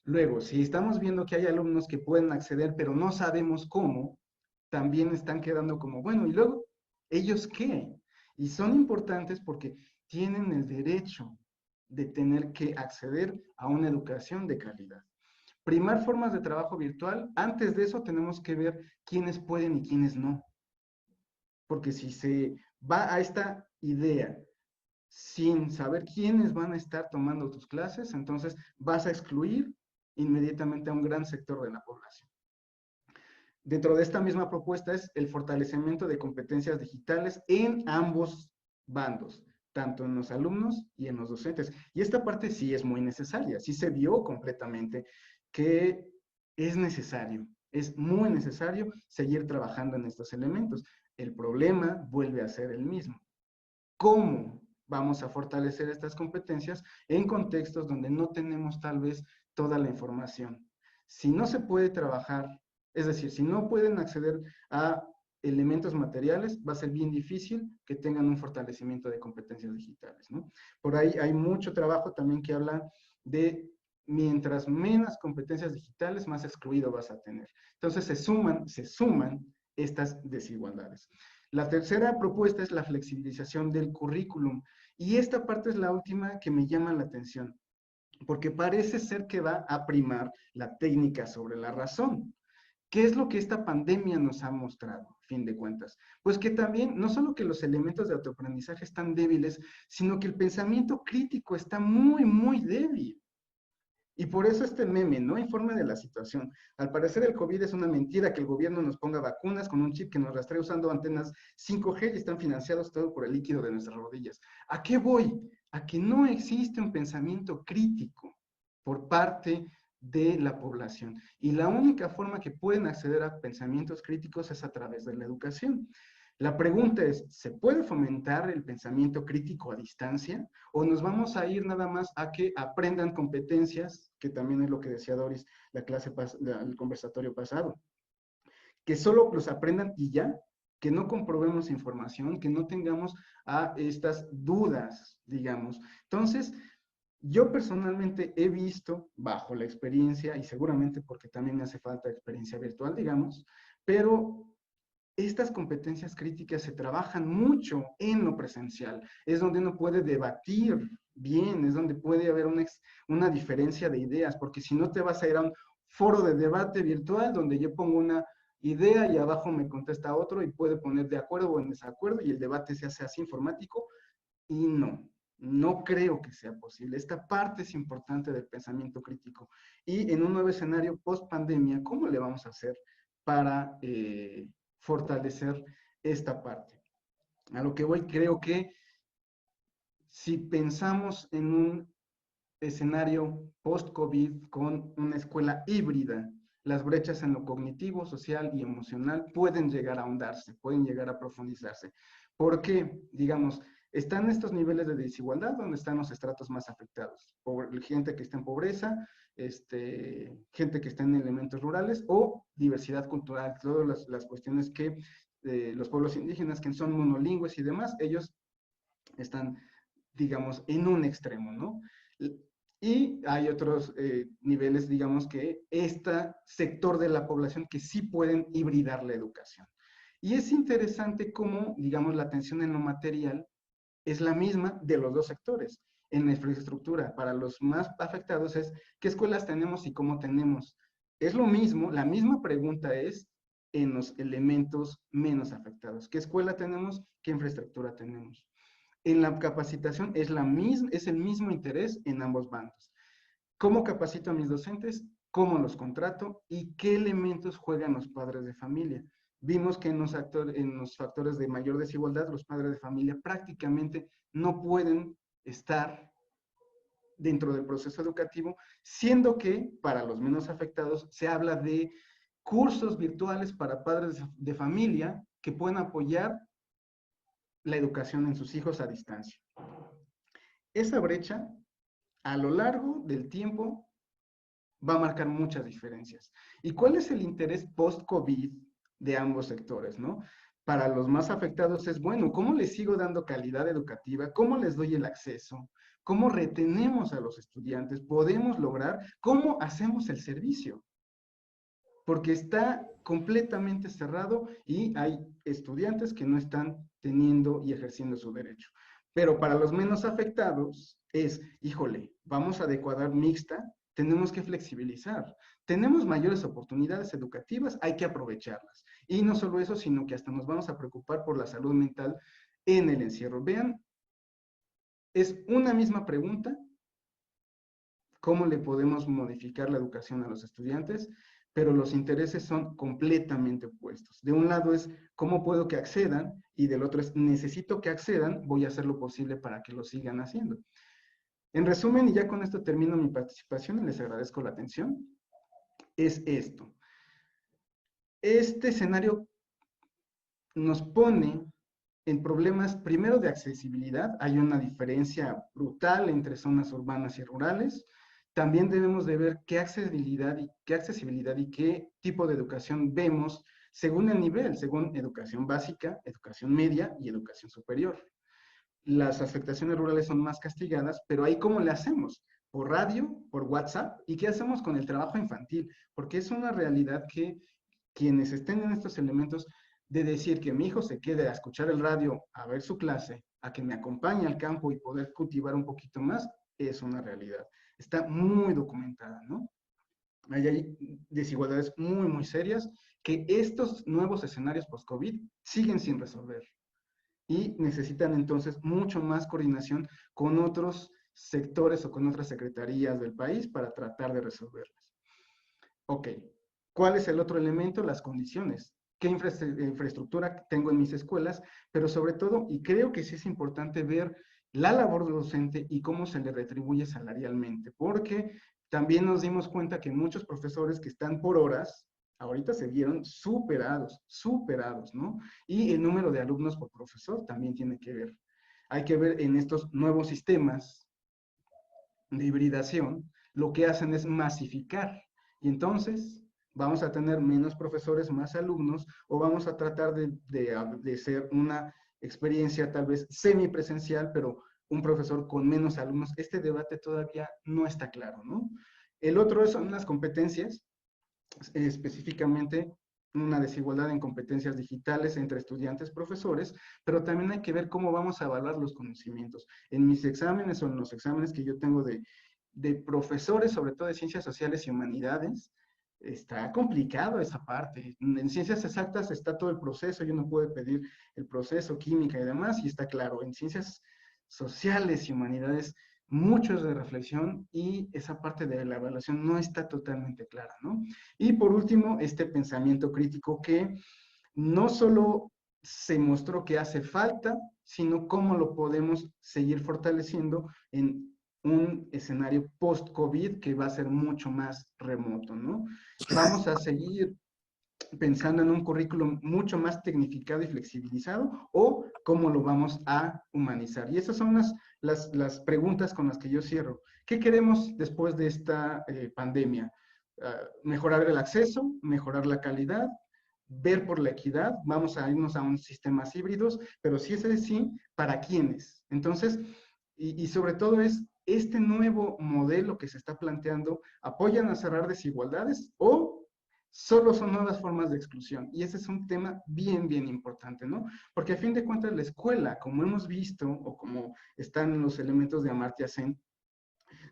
Luego, si estamos viendo que hay alumnos que pueden acceder, pero no sabemos cómo, también están quedando como, bueno, ¿y luego? ¿Ellos qué? Y son importantes porque tienen el derecho de tener que acceder a una educación de calidad. Primar formas de trabajo virtual, antes de eso tenemos que ver quiénes pueden y quiénes no. Porque si se va a esta idea sin saber quiénes van a estar tomando tus clases, entonces vas a excluir inmediatamente a un gran sector de la población. Dentro de esta misma propuesta es el fortalecimiento de competencias digitales en ambos bandos, tanto en los alumnos y en los docentes. Y esta parte sí es muy necesaria, sí se vio completamente que es necesario, es muy necesario seguir trabajando en estos elementos. El problema vuelve a ser el mismo. ¿Cómo vamos a fortalecer estas competencias en contextos donde no tenemos tal vez toda la información? Si no se puede trabajar, es decir, si no pueden acceder a elementos materiales, va a ser bien difícil que tengan un fortalecimiento de competencias digitales, ¿no? Por ahí hay mucho trabajo también que habla de mientras menos competencias digitales, más excluido vas a tener. Entonces se suman estas desigualdades. La tercera propuesta es la flexibilización del currículum. Y esta parte es la última que me llama la atención, porque parece ser que va a primar la técnica sobre la razón. ¿Qué es lo que esta pandemia nos ha mostrado, a fin de cuentas? Pues que también, no solo que los elementos de autoaprendizaje están débiles, sino que el pensamiento crítico está muy, muy débil. Y por eso este meme, ¿no? Informe de la situación. Al parecer el COVID es una mentira que el gobierno nos ponga vacunas con un chip que nos rastrea usando antenas 5G y están financiados todo por el líquido de nuestras rodillas. ¿A qué voy? A que no existe un pensamiento crítico por parte de la población. Y la única forma que pueden acceder a pensamientos críticos es a través de la educación. La pregunta es, ¿se puede fomentar el pensamiento crítico a distancia? ¿O nos vamos a ir nada más a que aprendan competencias, que también es lo que decía Doris, el conversatorio pasado? Que solo los aprendan y ya, que no comprobemos información, que no tengamos a estas dudas, digamos. Entonces, yo personalmente he visto, bajo la experiencia, y seguramente porque también me hace falta experiencia virtual, digamos, pero estas competencias críticas se trabajan mucho en lo presencial. Es donde uno puede debatir bien, es donde puede haber una diferencia de ideas, porque si no te vas a ir a un foro de debate virtual donde yo pongo una idea y abajo me contesta otro y puede poner de acuerdo o en desacuerdo y el debate se hace así informático y no creo que sea posible. Esta parte es importante del pensamiento crítico. Y en un nuevo escenario post pandemia, ¿cómo le vamos a hacer para fortalecer esta parte? A lo que voy, creo que si pensamos en un escenario post-COVID con una escuela híbrida, las brechas en lo cognitivo, social y emocional pueden llegar a ahondarse, pueden llegar a profundizarse. ¿Por qué? Digamos, están estos niveles de desigualdad donde están los estratos más afectados. Gente que está en pobreza, gente que está en elementos rurales o diversidad cultural, todas las cuestiones que los pueblos indígenas que son monolingües y demás, ellos están, digamos, en un extremo, ¿no? Y hay otros niveles, digamos, que este sector de la población que sí pueden hibridar la educación. Y es interesante cómo, digamos, la atención en lo material es la misma de los dos sectores. En la infraestructura, para los más afectados es, ¿qué escuelas tenemos y cómo tenemos? Es lo mismo, la misma pregunta es en los elementos menos afectados. ¿Qué escuela tenemos? ¿Qué infraestructura tenemos? En la capacitación es el mismo interés en ambos bandos. ¿Cómo capacito a mis docentes? ¿Cómo los contrato? ¿Y qué elementos juegan los padres de familia? Vimos que en los factores de mayor desigualdad, los padres de familia prácticamente no pueden estar dentro del proceso educativo, siendo que para los menos afectados se habla de cursos virtuales para padres de familia que puedan apoyar la educación en sus hijos a distancia. Esa brecha, a lo largo del tiempo, va a marcar muchas diferencias. ¿Y cuál es el interés post-COVID de ambos sectores, no? Para los más afectados es, bueno, ¿cómo les sigo dando calidad educativa? ¿Cómo les doy el acceso? ¿Cómo retenemos a los estudiantes? ¿Podemos lograr? ¿Cómo hacemos el servicio? Porque está completamente cerrado y hay estudiantes que no están teniendo y ejerciendo su derecho. Pero para los menos afectados es, híjole, vamos a adecuar mixta, tenemos que flexibilizar. Tenemos mayores oportunidades educativas, hay que aprovecharlas. Y no solo eso, sino que hasta nos vamos a preocupar por la salud mental en el encierro. Vean, es una misma pregunta, ¿cómo le podemos modificar la educación a los estudiantes? Pero los intereses son completamente opuestos. De un lado es, ¿cómo puedo que accedan? Y del otro es, necesito que accedan, voy a hacer lo posible para que lo sigan haciendo. En resumen, y ya con esto termino mi participación y les agradezco la atención, es esto. Este escenario nos pone en problemas, primero de accesibilidad, hay una diferencia brutal entre zonas urbanas y rurales. También debemos de ver qué accesibilidad y qué tipo de educación vemos según el nivel, según educación básica, educación media y educación superior. Las afectaciones rurales son más castigadas, pero ahí ¿cómo le hacemos? Por radio, por WhatsApp, ¿y qué hacemos con el trabajo infantil? Porque es una realidad que quienes estén en estos elementos de decir que mi hijo se quede a escuchar el radio, a ver su clase, a que me acompañe al campo y poder cultivar un poquito más, es una realidad. Está muy documentada, ¿no? Hay desigualdades muy, muy serias que estos nuevos escenarios post-COVID siguen sin resolver. Y necesitan entonces mucho más coordinación con otros sectores o con otras secretarías del país para tratar de resolverlas. Ok, ¿cuál es el otro elemento? Las condiciones. ¿Qué infraestructura tengo en mis escuelas? Pero sobre todo, y creo que sí es importante ver la labor docente y cómo se le retribuye salarialmente, porque también nos dimos cuenta que muchos profesores que están por horas, ahorita se vieron superados, ¿no? Y el número de alumnos por profesor también tiene que ver. Hay que ver en estos nuevos sistemas de hibridación, lo que hacen es masificar. Y entonces vamos a tener menos profesores, más alumnos, o vamos a tratar de ser una experiencia tal vez semipresencial, pero un profesor con menos alumnos. Este debate todavía no está claro, ¿no? El otro son las competencias, específicamente una desigualdad en competencias digitales entre estudiantes y profesores, pero también hay que ver cómo vamos a evaluar los conocimientos. En mis exámenes o en los exámenes que yo tengo de profesores, sobre todo de ciencias sociales y humanidades, está complicado esa parte. En ciencias exactas está todo el proceso, yo no puedo pedir el proceso, química y demás, y está claro. En ciencias sociales y humanidades, muchos de reflexión y esa parte de la evaluación no está totalmente clara, ¿no? Y por último, este pensamiento crítico que no solo se mostró que hace falta, sino cómo lo podemos seguir fortaleciendo en un escenario post-COVID que va a ser mucho más remoto, ¿no? Vamos a seguir pensando en un currículum mucho más tecnificado y flexibilizado, o cómo lo vamos a humanizar. Y esas son las preguntas con las que yo cierro. ¿Qué queremos después de esta pandemia? Mejorar el acceso, mejorar la calidad, ver por la equidad, vamos a irnos a unos sistemas híbridos, pero si es así, ¿para quiénes? Entonces, y sobre todo es, este nuevo modelo que se está planteando, ¿apoyan a cerrar desigualdades o solo son nuevas formas de exclusión? Y ese es un tema bien, bien importante, ¿no? Porque a fin de cuentas la escuela, como hemos visto, o como están en los elementos de Amartya Sen,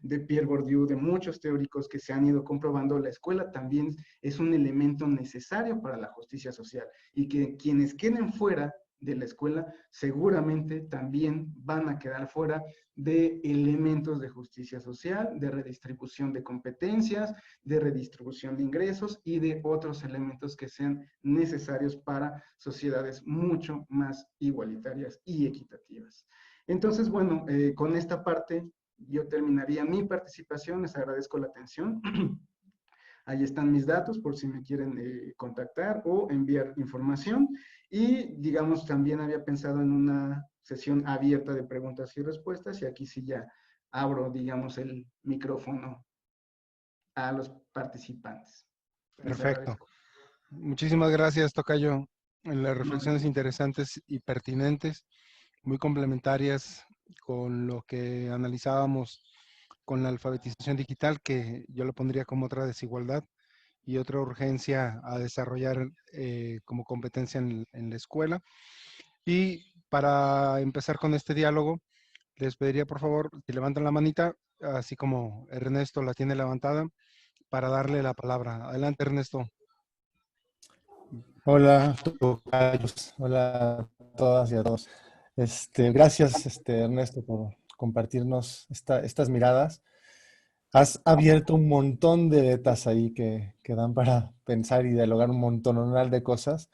de Pierre Bourdieu, de muchos teóricos que se han ido comprobando, la escuela también es un elemento necesario para la justicia social, y que quienes queden fuera de la escuela seguramente también van a quedar fuera de elementos de justicia social, de redistribución de competencias, de redistribución de ingresos y de otros elementos que sean necesarios para sociedades mucho más igualitarias y equitativas. Entonces, bueno, con esta parte yo terminaría mi participación. Les agradezco la atención. Ahí están mis datos por si me quieren contactar o enviar información. Y, digamos, también había pensado en una sesión abierta de preguntas y respuestas, y aquí sí ya abro, digamos, el micrófono a los participantes. Les Perfecto. agradezco. Muchísimas gracias, Tocayo. Las No, reflexiones interesantes y pertinentes, muy complementarias con lo que analizábamos con la alfabetización digital, que yo lo pondría como otra desigualdad y otra urgencia a desarrollar como competencia en la escuela. Y para empezar con este diálogo, les pediría por favor que levanten la manita, así como Ernesto la tiene levantada, para darle la palabra. Adelante, Ernesto. Hola, tocayos. Hola a todas y a todos. Gracias, Ernesto, por compartirnos estas miradas. Has abierto un montón de vetas ahí que dan para pensar y dialogar un montón de cosas,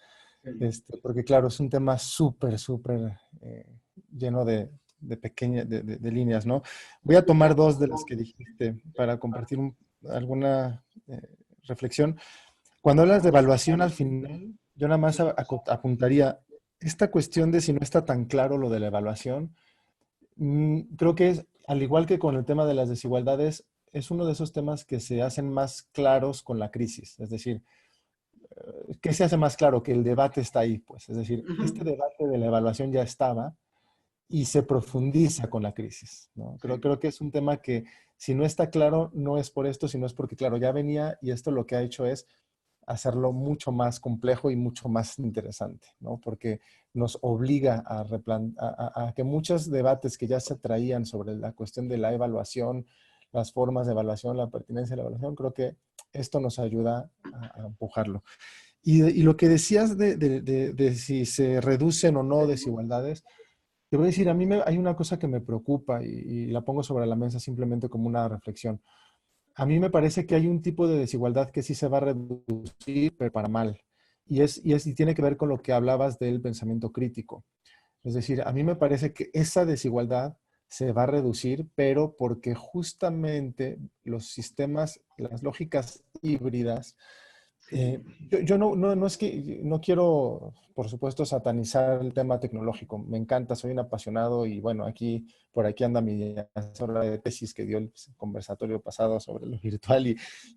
porque claro, es un tema súper lleno de pequeñas, de líneas, ¿no? Voy a tomar dos de las que dijiste para compartir alguna reflexión. Cuando hablas de evaluación al final, yo nada más apuntaría esta cuestión de si no está tan claro lo de la evaluación. Creo que es, al igual que con el tema de las desigualdades, es uno de esos temas que se hacen más claros con la crisis. Es decir, ¿qué se hace más claro? Que el debate está ahí, pues. Es decir, este debate de la evaluación ya estaba y se profundiza con la crisis, ¿no? Creo que es un tema que si no está claro, no es por esto, sino es porque, claro, ya venía y esto lo que ha hecho es hacerlo mucho más complejo y mucho más interesante, ¿no? Porque nos obliga a que muchos debates que ya se traían sobre la cuestión de la evaluación, las formas de evaluación, la pertinencia de la evaluación, creo que esto nos ayuda a empujarlo. Y lo que decías de si se reducen o no desigualdades, te voy a decir, hay una cosa que me preocupa y la pongo sobre la mesa simplemente como una reflexión. A mí me parece que hay un tipo de desigualdad que sí se va a reducir, pero para mal. Y tiene que ver con lo que hablabas del pensamiento crítico. Es decir, a mí me parece que esa desigualdad se va a reducir, pero porque justamente los sistemas, las lógicas híbridas, yo no es que no quiero, por supuesto, satanizar el tema tecnológico. Me encanta, soy un apasionado y bueno, por aquí anda mi asesora de tesis que dio el conversatorio pasado sobre lo virtual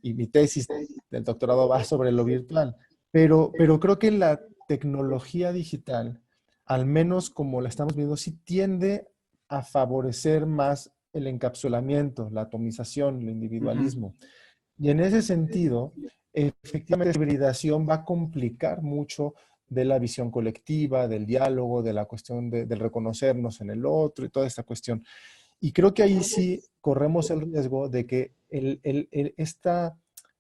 y mi tesis del doctorado va sobre lo virtual. Pero creo que la tecnología digital, al menos como la estamos viendo, sí tiende a favorecer más el encapsulamiento, la atomización, el individualismo. Y en ese sentido, efectivamente, la hibridación va a complicar mucho de la visión colectiva, del diálogo, de la cuestión del reconocernos en el otro y toda esta cuestión. Y creo que ahí sí corremos el riesgo de que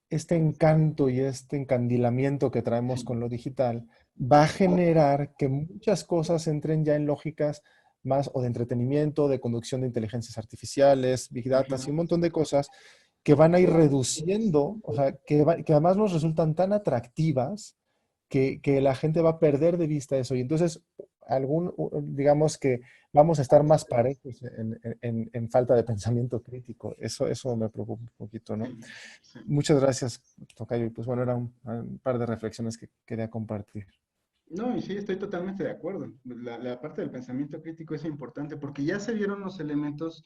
este encanto y este encandilamiento que traemos con lo digital va a generar que muchas cosas entren ya en lógicas más o de entretenimiento, de conducción de inteligencias artificiales, big data y un montón de cosas que van a ir reduciendo, o sea, que además nos resultan tan atractivas que la gente va a perder de vista eso. Y entonces, digamos que vamos a estar más parejos en falta de pensamiento crítico. Eso me preocupa un poquito, ¿no? Sí. Muchas gracias, Tocayo. Pues bueno, era un par de reflexiones que quería compartir. No, y sí, estoy totalmente de acuerdo. La parte del pensamiento crítico es importante porque ya se vieron los elementos,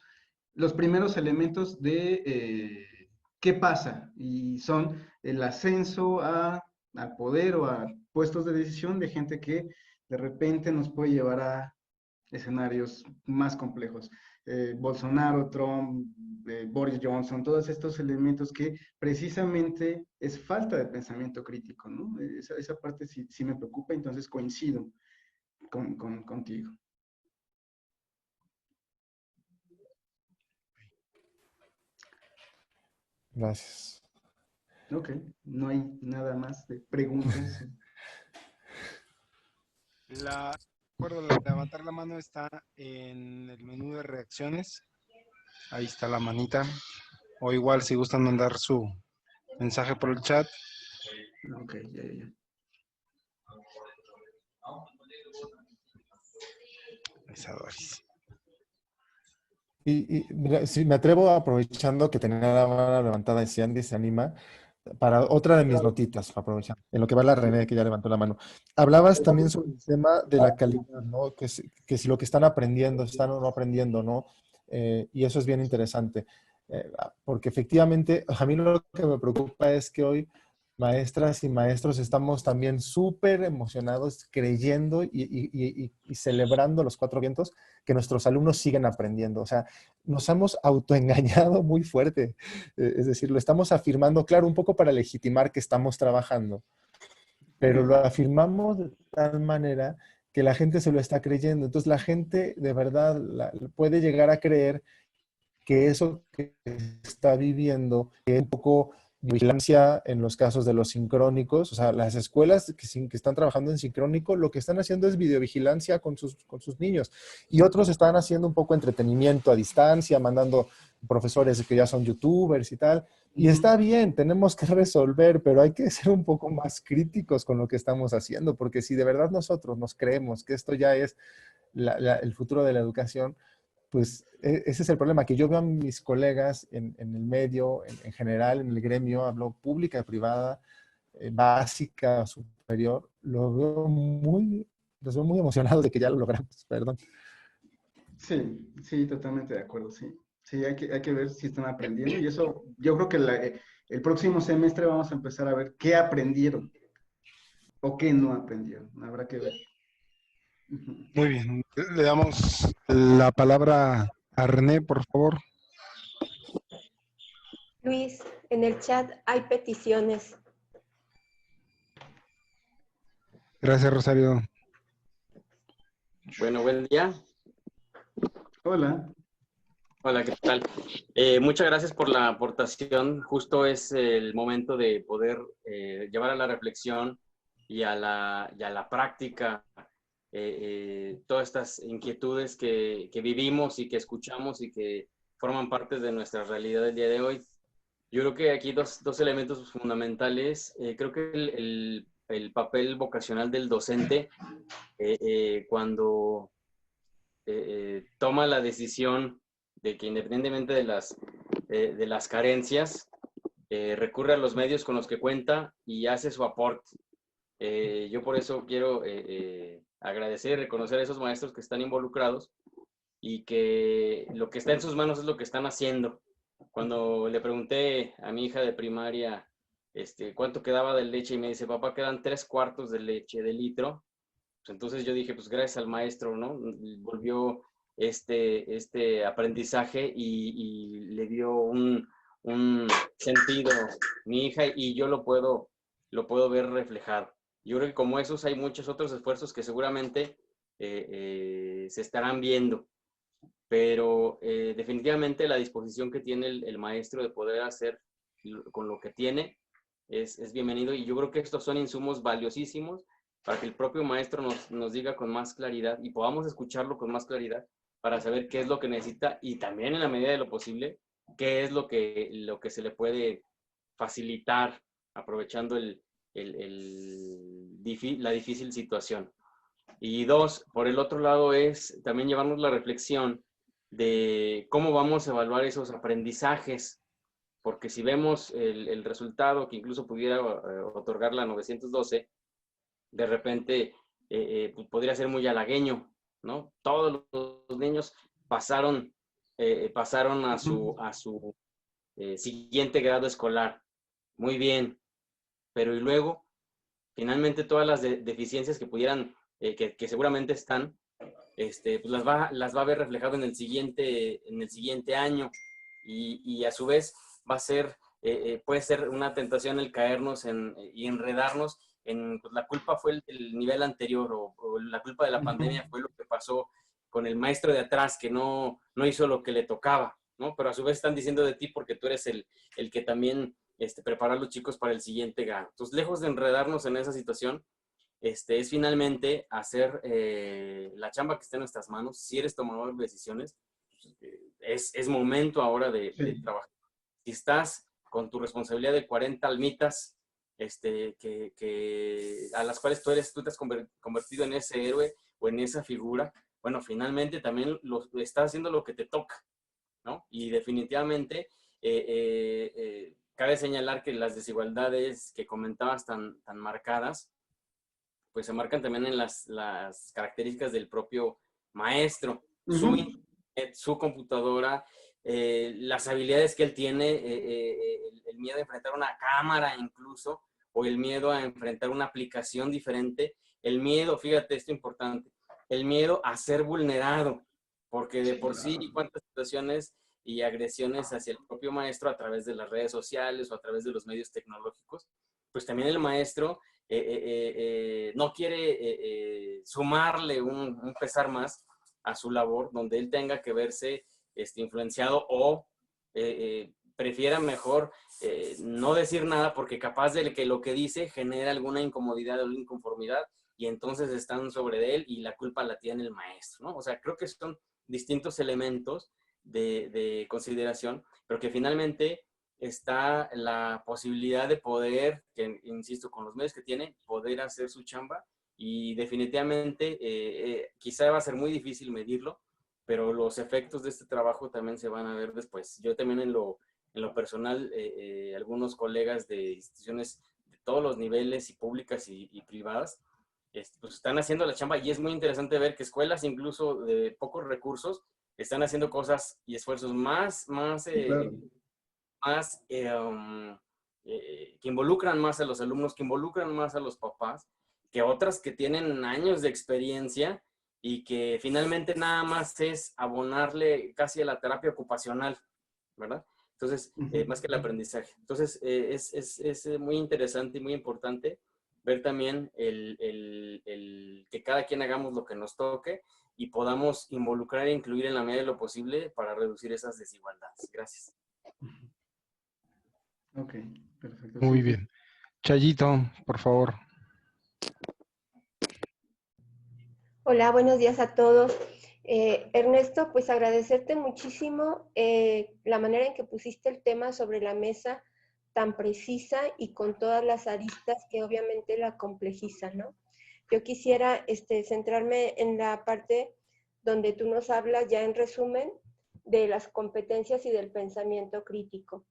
los primeros elementos de qué pasa, y son el ascenso al poder o a puestos de decisión de gente que de repente nos puede llevar a escenarios más complejos. Bolsonaro, Trump, Boris Johnson, todos estos elementos que precisamente es falta de pensamiento crítico, ¿no? Esa parte sí me preocupa, entonces coincido contigo. Gracias. Ok, no hay nada más de preguntas. Levantar la mano está en el menú de reacciones. Ahí está la manita. O igual si gustan mandar su mensaje por el chat. Ok, ya. Esa Doris. Y mira, si me atrevo, aprovechando que tenía la mano levantada y si Andy se anima, para otra de mis notitas, aprovechando, en lo que va la René, que ya levantó la mano. Hablabas también sobre el tema de la calidad, ¿no? Que si lo que están aprendiendo, están o no aprendiendo, ¿no? Y eso es bien interesante, porque efectivamente a mí lo que me preocupa es que hoy maestras y maestros estamos también súper emocionados, creyendo y celebrando los cuatro vientos que nuestros alumnos siguen aprendiendo. O sea, nos hemos autoengañado muy fuerte. Es decir, lo estamos afirmando, claro, un poco para legitimar que estamos trabajando, pero lo afirmamos de tal manera que la gente se lo está creyendo. Entonces la gente de verdad puede llegar a creer que eso que está viviendo es un poco vigilancia en los casos de los sincrónicos. O sea, las escuelas que están trabajando en sincrónico, lo que están haciendo es videovigilancia con sus niños. Y otros están haciendo un poco entretenimiento a distancia, mandando profesores que ya son youtubers y tal. Y está bien, tenemos que resolver, pero hay que ser un poco más críticos con lo que estamos haciendo, porque si de verdad nosotros nos creemos que esto ya es el futuro de la educación, pues ese es el problema, que yo veo a mis colegas en el medio, en general, en el gremio, hablo pública, privada, básica, superior, los veo muy emocionados de que ya lo logramos, perdón. Sí, sí, totalmente de acuerdo, sí. Sí, hay que ver si están aprendiendo y eso, yo creo que el próximo semestre vamos a empezar a ver qué aprendieron o qué no aprendieron. Habrá que ver. Ujú. Muy bien. Le damos la palabra a René, por favor. Luis, en el chat hay peticiones. Gracias, Rosario. Bueno, buen día. Hola. Hola, ¿qué tal? Muchas gracias por la aportación. Justo es el momento de poder llevar a la reflexión y a la práctica todas estas inquietudes que vivimos y que escuchamos y que forman parte de nuestra realidad del día de hoy. Yo creo que aquí dos elementos fundamentales. Creo que el papel vocacional del docente cuando toma la decisión de que independientemente de las carencias, recurre a los medios con los que cuenta y hace su aporte. Yo por eso quiero agradecer y reconocer a esos maestros que están involucrados y que lo que está en sus manos es lo que están haciendo. Cuando le pregunté a mi hija de primaria cuánto quedaba de leche y me dice, papá, quedan 3/4 de leche de litro, pues entonces yo dije, pues gracias al maestro, ¿no? Volvió este aprendizaje y le dio un sentido mi hija y yo lo puedo ver reflejado. Yo creo que como esos hay muchos otros esfuerzos que seguramente se estarán viendo, pero definitivamente la disposición que tiene el maestro de poder hacer con lo que tiene es bienvenido y yo creo que estos son insumos valiosísimos para que el propio maestro nos diga con más claridad y podamos escucharlo con más claridad para saber qué es lo que necesita y también en la medida de lo posible qué es lo que se le puede facilitar aprovechando la difícil situación. Y dos, por el otro lado es también llevarnos la reflexión de cómo vamos a evaluar esos aprendizajes, porque si vemos el resultado que incluso pudiera otorgar la 912, de repente pues podría ser muy halagueño, ¿no? Todos los niños pasaron a su siguiente grado escolar. Muy bien, pero y luego, finalmente todas las deficiencias que pudieran, que seguramente están, pues las va a ver reflejado en el siguiente año y a su vez va a ser, puede ser una tentación el caernos y enredarnos en pues, la culpa fue el nivel anterior o la culpa de la pandemia fue lo que pasó con el maestro de atrás que no hizo lo que le tocaba, ¿no? Pero a su vez están diciendo de ti porque tú eres el que también prepara a los chicos para el siguiente grado. Entonces, lejos de enredarnos en esa situación, es finalmente hacer la chamba que está en nuestras manos. Si eres tomador de decisiones, es momento ahora de trabajar. Si estás con tu responsabilidad de 40 almitas, a las cuales tú te has convertido en ese héroe o en esa figura, bueno, finalmente también estás haciendo lo que te toca, ¿no? Y definitivamente cabe señalar que las desigualdades que comentabas tan marcadas, pues se marcan también en las características del propio maestro, su internet, su computadora, las habilidades que él tiene, el miedo a enfrentar una cámara incluso, o el miedo a enfrentar una aplicación diferente, el miedo, fíjate, esto es importante, el miedo a ser vulnerado, porque de por sí cuántas situaciones y agresiones hacia el propio maestro a través de las redes sociales o a través de los medios tecnológicos, pues también el maestro no quiere sumarle un pesar más a su labor, donde él tenga que verse influenciado o prefiera mejor no decir nada porque capaz de que lo que dice genera alguna incomodidad o inconformidad y entonces están sobre él y la culpa la tiene el maestro, ¿no? O sea, creo que son distintos elementos de consideración, pero que finalmente está la posibilidad de poder, que insisto, con los medios que tiene, poder hacer su chamba y definitivamente quizá va a ser muy difícil medirlo, pero los efectos de este trabajo también se van a ver después. Yo también en lo personal, algunos colegas de instituciones de todos los niveles y públicas y privadas, pues están haciendo la chamba y es muy interesante ver que escuelas incluso de pocos recursos están haciendo cosas y esfuerzos más que involucran más a los alumnos, que involucran más a los papás, que otras que tienen años de experiencia y que finalmente nada más es abonarle casi a la terapia ocupacional, ¿verdad? Entonces, más que el aprendizaje. Entonces, es muy interesante y muy importante ver también el que cada quien hagamos lo que nos toque y podamos involucrar e incluir en la medida de lo posible para reducir esas desigualdades. Gracias. Ok, perfecto. Muy bien. Chayito, por favor. Hola, buenos días a todos. Ernesto, pues agradecerte muchísimo la manera en que pusiste el tema sobre la mesa tan precisa y con todas las aristas que obviamente la complejizan, ¿no? Yo quisiera centrarme en la parte donde tú nos hablas ya en resumen de las competencias y del pensamiento crítico.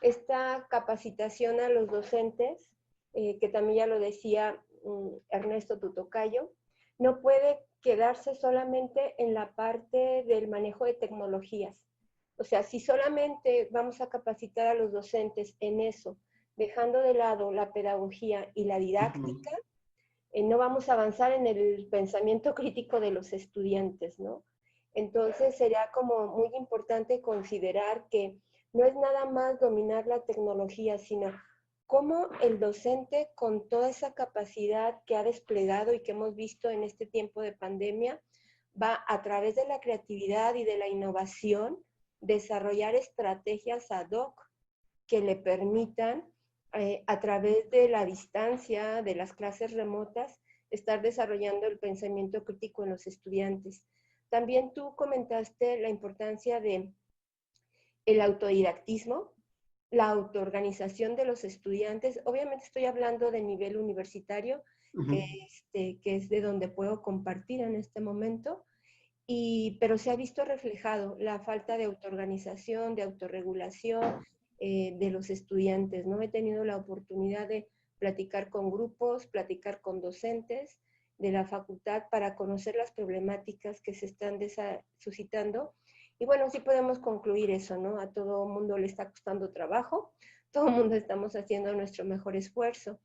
Esta capacitación a los docentes, que también ya lo decía Ernesto Tutocayo, no puede quedarse solamente en la parte del manejo de tecnologías. O sea, si solamente vamos a capacitar a los docentes en eso, dejando de lado la pedagogía y la didáctica, no vamos a avanzar en el pensamiento crítico de los estudiantes, ¿no? Entonces sería como muy importante considerar que no es nada más dominar la tecnología, sino cómo el docente, con toda esa capacidad que ha desplegado y que hemos visto en este tiempo de pandemia, va a través de la creatividad y de la innovación desarrollar estrategias ad hoc que le permitan, a través de la distancia, de las clases remotas, estar desarrollando el pensamiento crítico en los estudiantes. También tú comentaste la importancia de el autodidactismo, la autoorganización de los estudiantes. Obviamente estoy hablando de nivel universitario, que es de donde puedo compartir en este momento, pero se ha visto reflejado la falta de autoorganización, de autorregulación de los estudiantes, ¿no? He tenido la oportunidad de platicar con grupos, platicar con docentes de la facultad para conocer las problemáticas que se están suscitando. Y bueno, sí podemos concluir eso, ¿no? A todo mundo le está costando trabajo, todo el mundo estamos haciendo nuestro mejor esfuerzo.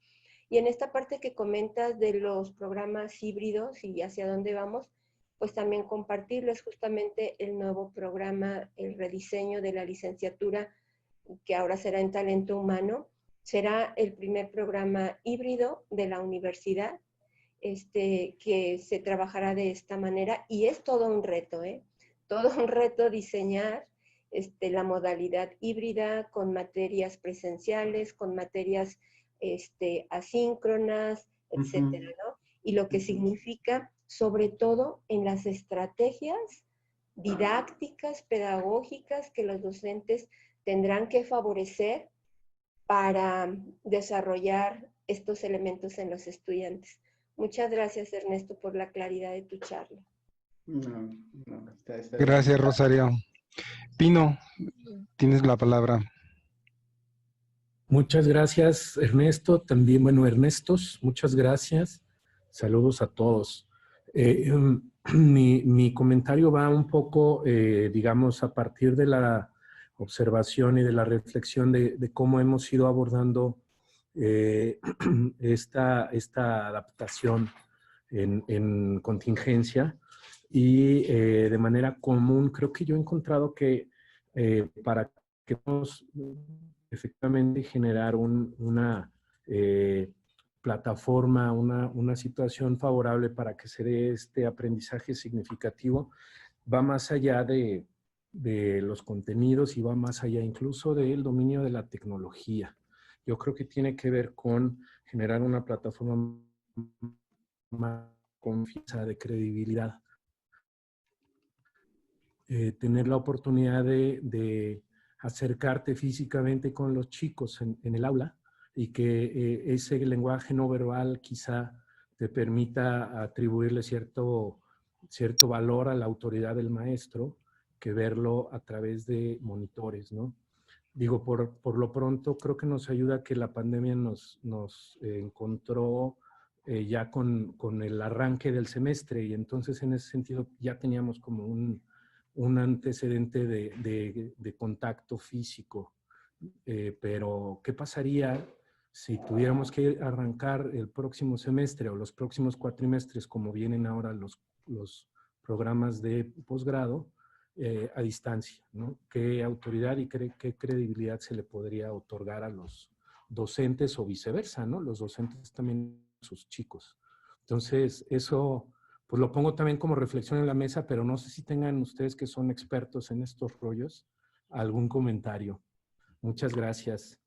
Y en esta parte que comentas de los programas híbridos y hacia dónde vamos, pues también compartirles justamente el nuevo programa, el rediseño de la licenciatura, que ahora será en talento humano. Será el primer programa híbrido de la universidad, que se trabajará de esta manera, y es todo un reto, todo un reto diseñar la modalidad híbrida con materias presenciales, con materias asíncronas, etcétera, ¿no? Y lo que significa, sobre todo, en las estrategias didácticas, pedagógicas que los docentes tendrán que favorecer para desarrollar estos elementos en los estudiantes. Muchas gracias, Ernesto, por la claridad de tu charla. Está Gracias, bien. Rosario. Pino, tienes la palabra. Muchas gracias, Ernesto. También, bueno, Ernestos, muchas gracias. Saludos a todos. Mi comentario va un poco, digamos, a partir de la observación y de la reflexión de cómo hemos ido abordando esta adaptación en contingencia y de manera común. Creo que yo he encontrado que para que podamos efectivamente generar una plataforma, una situación favorable para que se dé este aprendizaje significativo, va más allá de los contenidos y va más allá incluso del dominio de la tecnología. Yo creo que tiene que ver con generar una plataforma más confianza, de credibilidad. Tener la oportunidad de acercarte físicamente con los chicos en el aula y que ese lenguaje no verbal quizá te permita atribuirle cierto valor a la autoridad del maestro que verlo a través de monitores, ¿no? Digo, por lo pronto creo que nos ayuda que la pandemia nos encontró ya con el arranque del semestre y entonces en ese sentido ya teníamos como un antecedente de contacto físico. Pero, ¿qué pasaría si tuviéramos que arrancar el próximo semestre o los próximos cuatrimestres, como vienen ahora los programas de posgrado, a distancia, ¿no? ¿Qué autoridad y qué credibilidad se le podría otorgar a los docentes o viceversa, ¿no? Los docentes también a sus chicos. Entonces, eso pues lo pongo también como reflexión en la mesa, pero no sé si tengan ustedes que son expertos en estos rollos, algún comentario. Muchas gracias.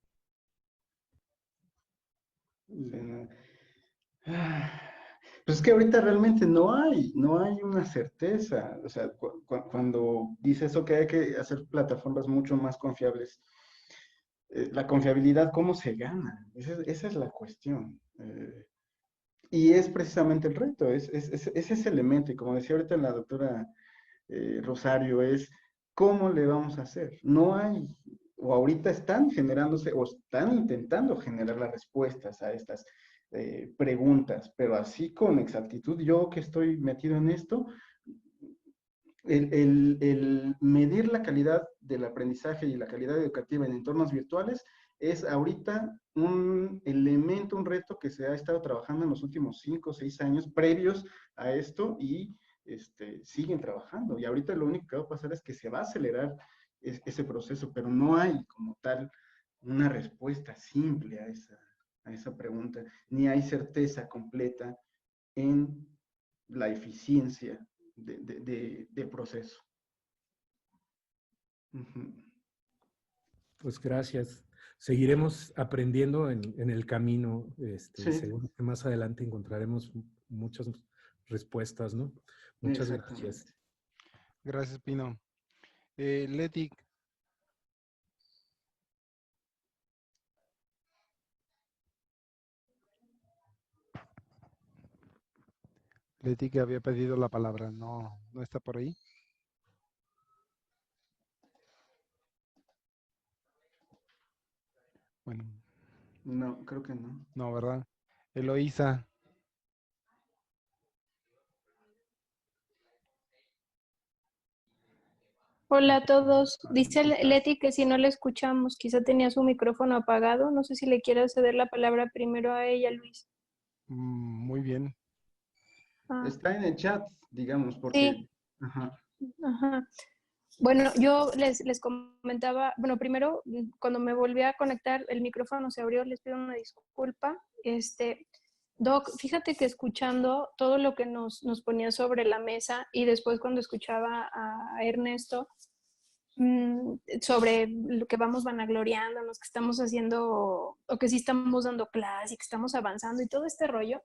Pues es que ahorita realmente no hay una certeza. O sea, cuando dice eso que hay que hacer plataformas mucho más confiables, la confiabilidad, ¿cómo se gana? Esa es la cuestión. Y es precisamente el reto, es ese elemento. Y como decía ahorita la doctora Rosario, es cómo le vamos a hacer. No hay, o ahorita están generándose, o están intentando generar las respuestas a estas preguntas, pero así con exactitud, yo que estoy metido en esto, el medir la calidad del aprendizaje y la calidad educativa en entornos virtuales es ahorita un elemento, un reto que se ha estado trabajando en los últimos 5 o 6 años previos a esto y siguen trabajando. Y ahorita lo único que va a pasar es que se va a acelerar ese proceso, pero no hay como tal una respuesta simple a esa pregunta, ni hay certeza completa en la eficiencia del proceso. Pues gracias. Seguiremos aprendiendo en el camino. Sí. Seguro que más adelante encontraremos muchas respuestas, ¿no? Muchas gracias. Gracias, Pino. Leti. Leti, que había pedido la palabra, ¿no está por ahí? Bueno. No, creo que no. No, ¿verdad? Eloísa. Hola a todos. Dice Leti que si no le escuchamos, quizá tenía su micrófono apagado. No sé si le quiero ceder la palabra primero a ella, Luis. Muy bien. Está en el chat, digamos, porque... Sí. Ajá. Bueno, yo les comentaba, bueno, primero, cuando me volví a conectar, el micrófono se abrió, les pido una disculpa. Doc, fíjate que escuchando todo lo que nos ponía sobre la mesa y después cuando escuchaba a Ernesto sobre lo que vamos vanagloriándonos, que estamos haciendo, o que sí estamos dando clases y que estamos avanzando y todo este rollo,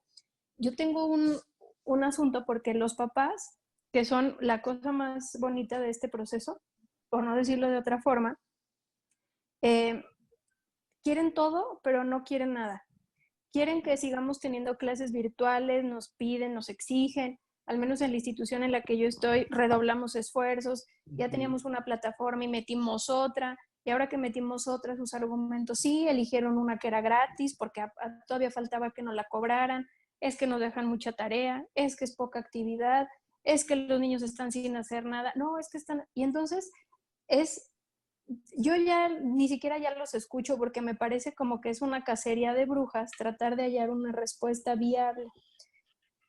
yo tengo un asunto porque los papás, que son la cosa más bonita de este proceso, por no decirlo de otra forma, quieren todo, pero no quieren nada. Quieren que sigamos teniendo clases virtuales, nos piden, nos exigen, al menos en la institución en la que yo estoy, redoblamos esfuerzos, ya teníamos una plataforma y metimos otra, Y ahora que metimos otra, sus argumentos, sí, eligieron una que era gratis porque todavía faltaba que nos la cobraran, es que nos dejan mucha tarea, es que es poca actividad, es que los niños están sin hacer nada, no, es que están... Y entonces yo ya ni siquiera ya los escucho porque me parece como que es una cacería de brujas tratar de hallar una respuesta viable.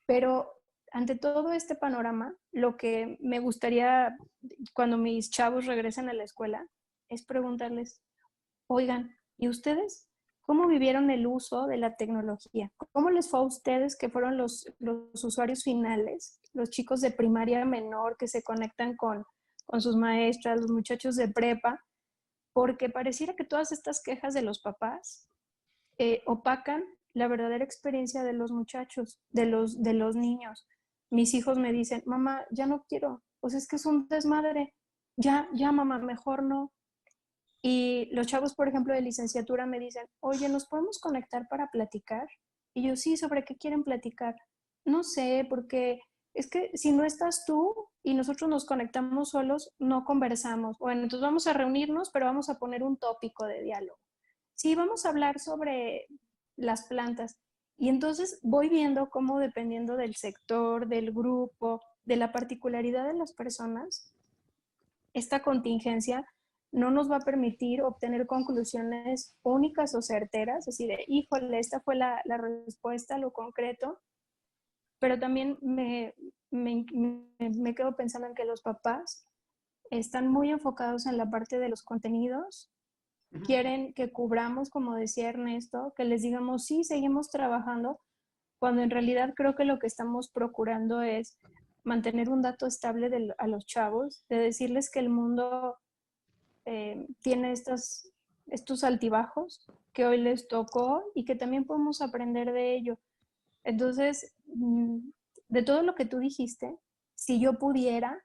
Pero ante todo este panorama, lo que me gustaría cuando mis chavos regresen a la escuela es preguntarles, oigan, ¿y ustedes cómo vivieron el uso de la tecnología? ¿Cómo les fue a ustedes que fueron los usuarios finales, los chicos de primaria menor que se conectan con sus maestras, los muchachos de prepa? Porque pareciera que todas estas quejas de los papás opacan la verdadera experiencia de los muchachos, de los niños. Mis hijos me dicen, mamá, ya no quiero, pues es que es un desmadre, ya mamá, mejor no. Y los chavos, por ejemplo, de licenciatura me dicen, oye, ¿nos podemos conectar para platicar? Y yo, sí, ¿sobre qué quieren platicar? No sé, porque es que si no estás tú y nosotros nos conectamos solos, no conversamos. Bueno, entonces vamos a reunirnos, pero vamos a poner un tópico de diálogo. Sí, vamos a hablar sobre las plantas. Y entonces voy viendo cómo dependiendo del sector, del grupo, de la particularidad de las personas, esta contingencia no nos va a permitir obtener conclusiones únicas o certeras, así de, híjole, esta fue la respuesta, lo concreto, pero también me quedo pensando en que los papás están muy enfocados en la parte de los contenidos, quieren que cubramos, como decía Ernesto, que les digamos, sí, seguimos trabajando, cuando en realidad creo que lo que estamos procurando es mantener un dato estable a los chavos, de decirles que el mundo tiene estos altibajos que hoy les tocó y que también podemos aprender de ello. Entonces, de todo lo que tú dijiste, si yo pudiera,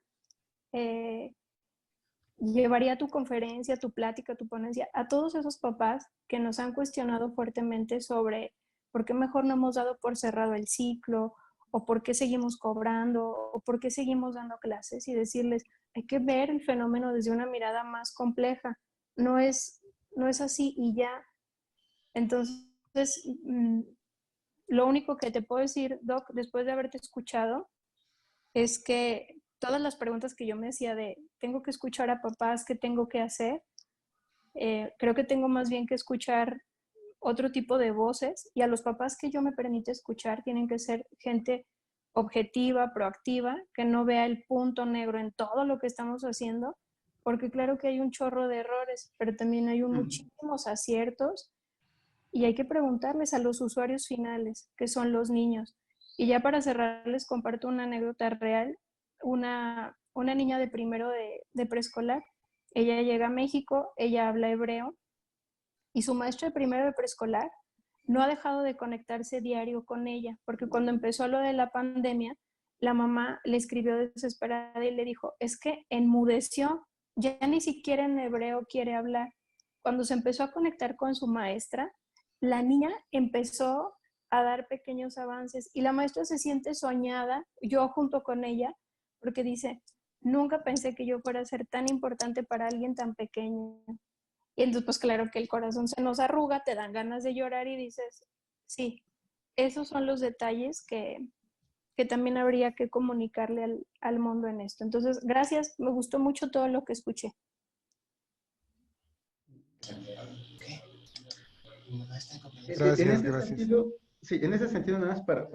llevaría tu conferencia, tu plática, tu ponencia a todos esos papás que nos han cuestionado fuertemente sobre por qué mejor no hemos dado por cerrado el ciclo, o por qué seguimos cobrando, o por qué seguimos dando clases, y decirles, hay que ver el fenómeno desde una mirada más compleja. No es así y ya. Entonces, lo único que te puedo decir, Doc, después de haberte escuchado, es que todas las preguntas que yo me hacía de, tengo que escuchar a papás, ¿qué tengo que hacer? Creo que tengo más bien que escuchar otro tipo de voces, y a los papás que yo me permite escuchar tienen que ser gente objetiva, proactiva, que no vea el punto negro en todo lo que estamos haciendo, porque claro que hay un chorro de errores, pero también hay muchísimos aciertos, y hay que preguntarles a los usuarios finales, que son los niños. Y ya para cerrar, les comparto una anécdota real. Una niña de primero de preescolar, ella llega a México, ella habla hebreo, y su maestro de primero de preescolar no ha dejado de conectarse diario con ella, porque cuando empezó lo de la pandemia, la mamá le escribió desesperada y le dijo, es que enmudeció, ya ni siquiera en hebreo quiere hablar. Cuando se empezó a conectar con su maestra, la niña empezó a dar pequeños avances y la maestra se siente soñada, yo junto con ella, porque dice, nunca pensé que yo fuera a ser tan importante para alguien tan pequeño. Y entonces, pues claro que el corazón se nos arruga, te dan ganas de llorar y dices, sí, esos son los detalles que también habría que comunicarle al mundo en esto. Entonces, gracias, me gustó mucho todo lo que escuché. Gracias. En ese sentido, nada más para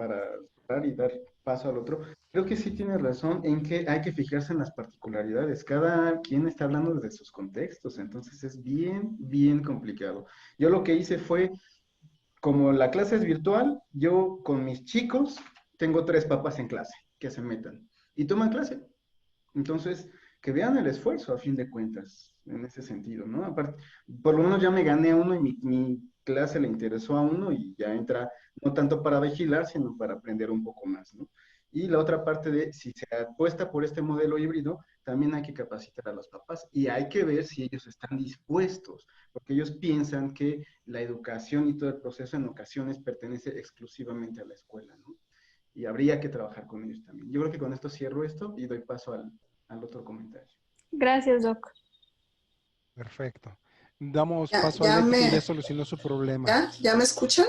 cerrar y dar paso al otro, creo que sí tienes razón en que hay que fijarse en las particularidades. Cada quien está hablando desde sus contextos, entonces es bien complicado. Yo lo que hice fue, como la clase es virtual, yo con mis chicos tengo 3 papás en clase que se metan y toman clase. Entonces, que vean el esfuerzo a fin de cuentas, en ese sentido, ¿no? Aparte, por lo menos ya me gané a uno y mi clase le interesó a uno y ya entra, no tanto para vigilar, sino para aprender un poco más, ¿no? Y la otra parte de, si se apuesta por este modelo híbrido, también hay que capacitar a los papás y hay que ver si ellos están dispuestos, porque ellos piensan que la educación y todo el proceso en ocasiones pertenece exclusivamente a la escuela, ¿no? Y habría que trabajar con ellos también. Yo creo que con esto cierro esto y doy paso al otro comentario. Gracias, Doc. Perfecto. damos paso a Leti, que ya solucionó su problema. ¿Ya me escuchan?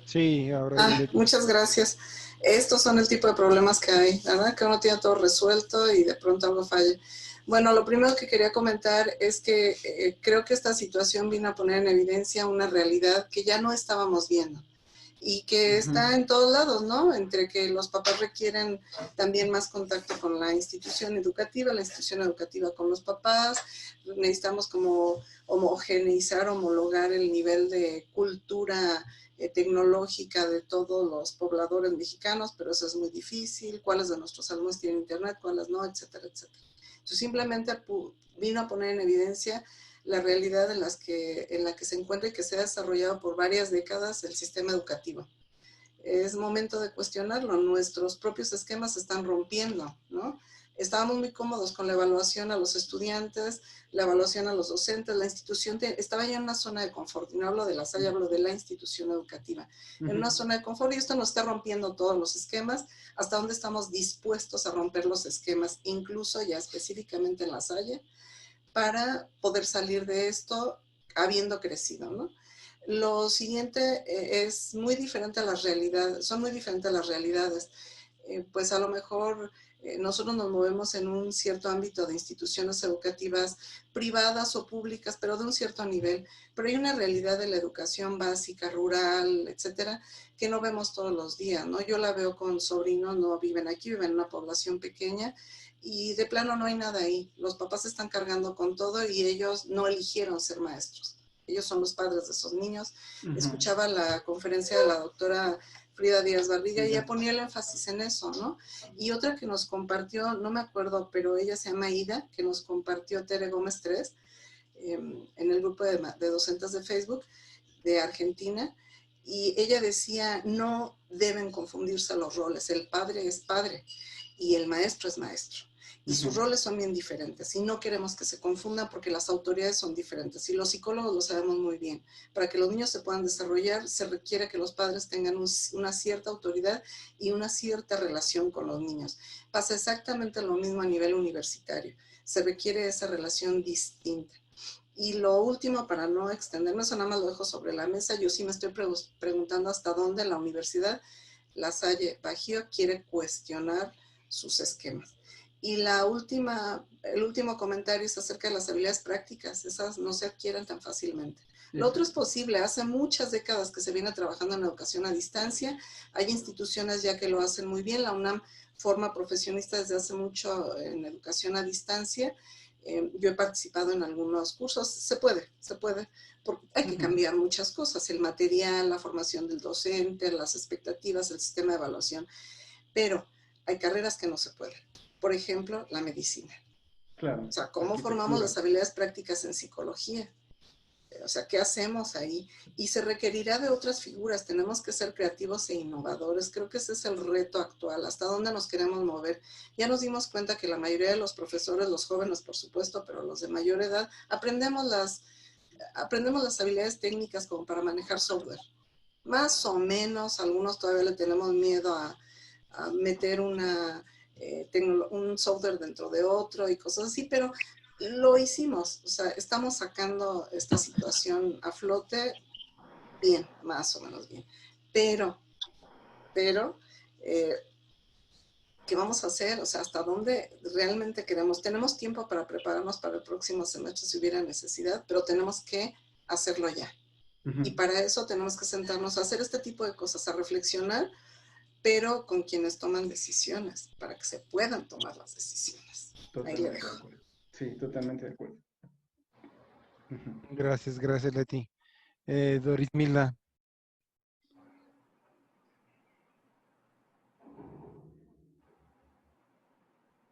Sí, ahora Leti. Muchas gracias. Estos son el tipo de problemas que hay, ¿verdad? Que uno tiene todo resuelto y de pronto algo falla. Bueno, lo primero que quería comentar es que creo que esta situación vino a poner en evidencia una realidad que ya no estábamos viendo y que está en todos lados, ¿no? Entre que los papás requieren también más contacto con la institución educativa con los papás, necesitamos como homogeneizar, homologar el nivel de cultura tecnológica de todos los pobladores mexicanos, pero eso es muy difícil, cuáles de nuestros alumnos tienen internet, cuáles no, etcétera, etcétera. Entonces simplemente vino a poner en evidencia la realidad en la que se encuentra y que se ha desarrollado por varias décadas el sistema educativo. Es momento de cuestionarlo, nuestros propios esquemas se están rompiendo, ¿no? Estábamos muy cómodos con la evaluación a los estudiantes, la evaluación a los docentes, la institución estaba ya en una zona de confort, y no hablo de la Salle, hablo de la institución educativa, en una zona de confort, y esto nos está rompiendo todos los esquemas, hasta dónde estamos dispuestos a romper los esquemas, incluso ya específicamente en la Salle, para poder salir de esto habiendo crecido, ¿no? Lo siguiente es muy diferente a las realidades, son muy diferentes las realidades. Pues a lo mejor nosotros nos movemos en un cierto ámbito de instituciones educativas privadas o públicas, pero de un cierto nivel. Pero hay una realidad de la educación básica, rural, etcétera, que no vemos todos los días, ¿no? Yo la veo con sobrinos, no viven aquí, viven en una población pequeña, y de plano no hay nada ahí. Los papás están cargando con todo y ellos no eligieron ser maestros. Ellos son los padres de esos niños. Escuchaba la conferencia de la doctora Frida Díaz Barriga y ella ponía el énfasis en eso, ¿no? Y otra que nos compartió, no me acuerdo, pero ella se llama Ida, que nos compartió Tere Gómez 3 en el grupo de docentes de Facebook de Argentina, y ella decía, no deben confundirse los roles, el padre es padre y el maestro es maestro. Y sus roles son bien diferentes y no queremos que se confundan porque las autoridades son diferentes y los psicólogos lo sabemos muy bien. Para que los niños se puedan desarrollar se requiere que los padres tengan una cierta autoridad y una cierta relación con los niños. Pasa exactamente lo mismo a nivel universitario. Se requiere esa relación distinta. Y lo último, para no extenderme, eso nada más lo dejo sobre la mesa, yo sí me estoy preguntando hasta dónde la universidad La Salle Bajío quiere cuestionar sus esquemas. Y el último comentario es acerca de las habilidades prácticas. Esas no se adquieren tan fácilmente. Lo otro es posible. Hace muchas décadas que se viene trabajando en educación a distancia. Hay instituciones ya que lo hacen muy bien. La UNAM forma profesionistas desde hace mucho en educación a distancia. Yo he participado en algunos cursos. Se puede. Porque hay que cambiar muchas cosas. El material, la formación del docente, las expectativas, el sistema de evaluación. Pero hay carreras que no se pueden. Por ejemplo, la medicina. Claro. O sea, ¿cómo formamos las habilidades prácticas en psicología? O sea, ¿qué hacemos ahí? Y se requerirá de otras figuras. Tenemos que ser creativos e innovadores. Creo que ese es el reto actual. ¿Hasta dónde nos queremos mover? Ya nos dimos cuenta que la mayoría de los profesores, los jóvenes por supuesto, pero los de mayor edad, aprendemos las habilidades técnicas como para manejar software. Más o menos, algunos todavía le tenemos miedo a meter un software dentro de otro y cosas así, pero lo hicimos, o sea, estamos sacando esta situación a flote bien, más o menos bien, pero ¿qué vamos a hacer? O sea, ¿hasta dónde realmente queremos? Tenemos tiempo para prepararnos para el próximo semestre si hubiera necesidad, pero tenemos que hacerlo ya. Y para eso tenemos que sentarnos a hacer este tipo de cosas, a reflexionar, pero con quienes toman decisiones, para que se puedan tomar las decisiones. Ahí le dejo. Sí, totalmente de acuerdo. Gracias, Leti. Doris Milda.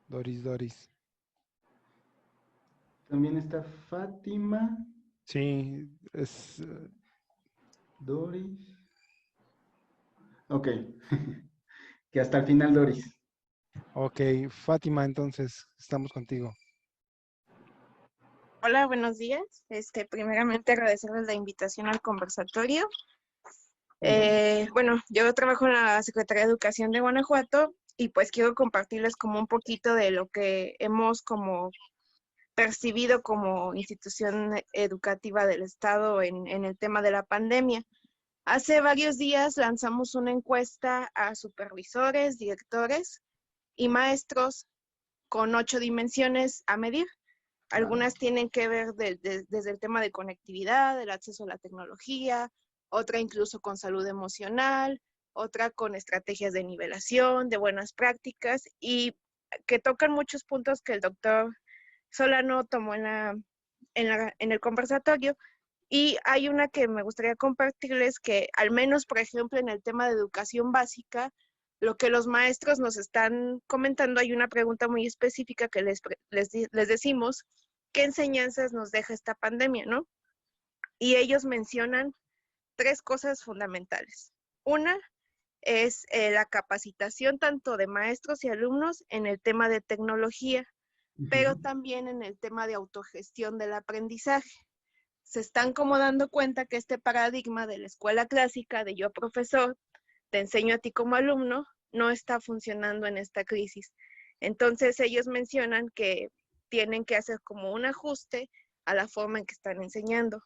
Doris. También está Fátima. Sí, es... Doris. Ok. Que hasta el final, Doris. Ok, Fátima, entonces, estamos contigo. Hola, buenos días. Primeramente agradecerles la invitación al conversatorio. Bueno, yo trabajo en la Secretaría de Educación de Guanajuato y pues quiero compartirles como un poquito de lo que hemos como percibido como institución educativa del Estado en el tema de la pandemia. Hace varios días lanzamos una encuesta a supervisores, directores y maestros con 8 dimensiones a medir. Algunas tienen que ver desde el tema de conectividad, el acceso a la tecnología, otra incluso con salud emocional, otra con estrategias de nivelación, de buenas prácticas, y que tocan muchos puntos que el doctor Solano tomó en el conversatorio. Y hay una que me gustaría compartirles que, al menos, por ejemplo, en el tema de educación básica, lo que los maestros nos están comentando, hay una pregunta muy específica que les decimos, ¿qué enseñanzas nos deja esta pandemia, no? Y ellos mencionan 3 cosas fundamentales. Una es la capacitación tanto de maestros y alumnos en el tema de tecnología, pero también en el tema de autogestión del aprendizaje. Se están como dando cuenta que este paradigma de la escuela clásica, de yo profesor, te enseño a ti como alumno, no está funcionando en esta crisis. Entonces ellos mencionan que tienen que hacer como un ajuste a la forma en que están enseñando.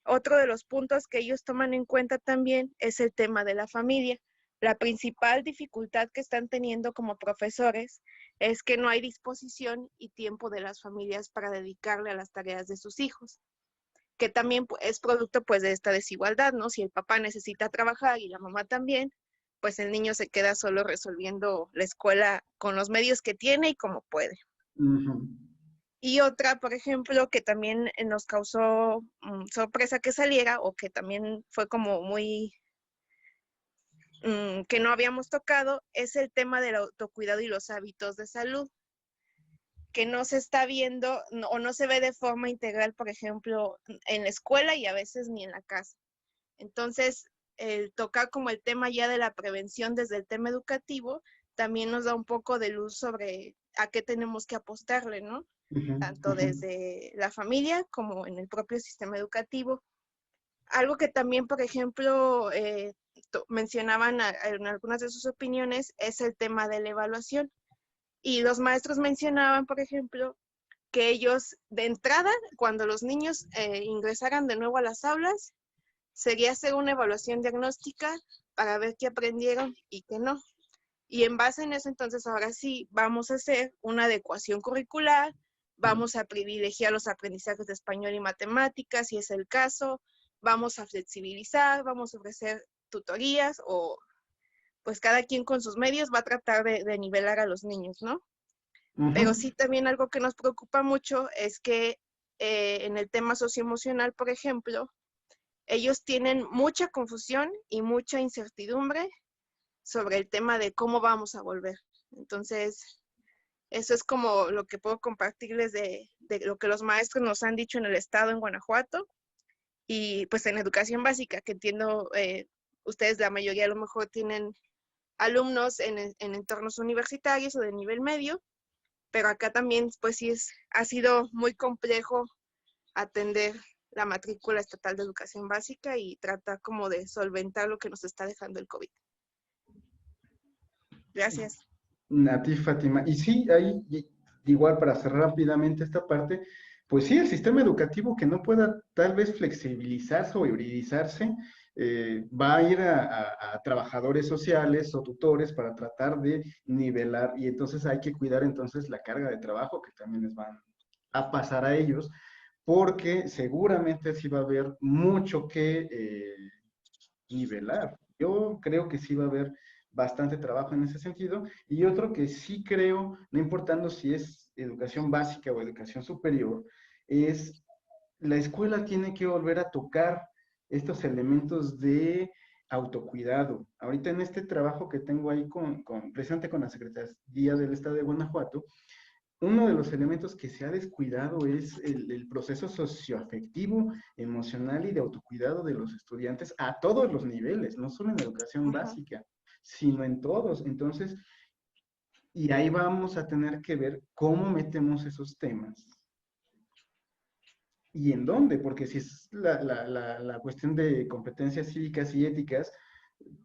Otro de los puntos que ellos toman en cuenta también es el tema de la familia. La principal dificultad que están teniendo como profesores es que no hay disposición y tiempo de las familias para dedicarle a las tareas de sus hijos, que también es producto pues de esta desigualdad, ¿no? Si el papá necesita trabajar y la mamá también, pues el niño se queda solo resolviendo la escuela con los medios que tiene y como puede. Y otra, por ejemplo, que también nos causó sorpresa que saliera, o que también fue como muy, que no habíamos tocado, es el tema del autocuidado y los hábitos de salud, que no se está viendo o no se ve de forma integral, por ejemplo, en la escuela y a veces ni en la casa. Entonces, el tocar como el tema ya de la prevención desde el tema educativo, también nos da un poco de luz sobre a qué tenemos que apostarle, ¿no? Tanto desde la familia como en el propio sistema educativo. Algo que también, por ejemplo, mencionaban en algunas de sus opiniones es el tema de la evaluación. Y los maestros mencionaban, por ejemplo, que ellos de entrada, cuando los niños ingresaran de nuevo a las aulas, sería hacer una evaluación diagnóstica para ver qué aprendieron y qué no. Y en base en eso, entonces, ahora sí, vamos a hacer una adecuación curricular, vamos a privilegiar los aprendizajes de español y matemáticas, si es el caso, vamos a flexibilizar, vamos a ofrecer tutorías, o pues cada quien con sus medios va a tratar de nivelar a los niños, ¿no? Pero sí, también algo que nos preocupa mucho es que en el tema socioemocional, por ejemplo, ellos tienen mucha confusión y mucha incertidumbre sobre el tema de cómo vamos a volver. Entonces, eso es como lo que puedo compartirles de lo que los maestros nos han dicho en el estado, en Guanajuato, y pues en educación básica, que entiendo ustedes la mayoría a lo mejor tienen alumnos en entornos universitarios o de nivel medio, pero acá también pues sí ha sido muy complejo atender la matrícula estatal de educación básica y tratar como de solventar lo que nos está dejando el COVID. Gracias. A ti, Fátima. Y sí, ahí, igual para cerrar rápidamente esta parte, pues sí, el sistema educativo que no pueda tal vez flexibilizarse o hibridizarse, va a ir a trabajadores sociales o tutores para tratar de nivelar, y entonces hay que cuidar entonces la carga de trabajo que también les van a pasar a ellos, porque seguramente sí va a haber mucho que nivelar. Yo creo que sí va a haber bastante trabajo en ese sentido. Y otro que sí creo, no importando si es educación básica o educación superior, es la escuela tiene que volver a tocar estos elementos de autocuidado. Ahorita en este trabajo que tengo ahí precisamente con la Secretaría del Estado de Guanajuato, uno de los elementos que se ha descuidado es el proceso socioafectivo, emocional y de autocuidado de los estudiantes a todos los niveles, no solo en educación básica, sino en todos. Entonces, y ahí vamos a tener que ver cómo metemos esos temas y en dónde, porque si es la cuestión de competencias cívicas y éticas,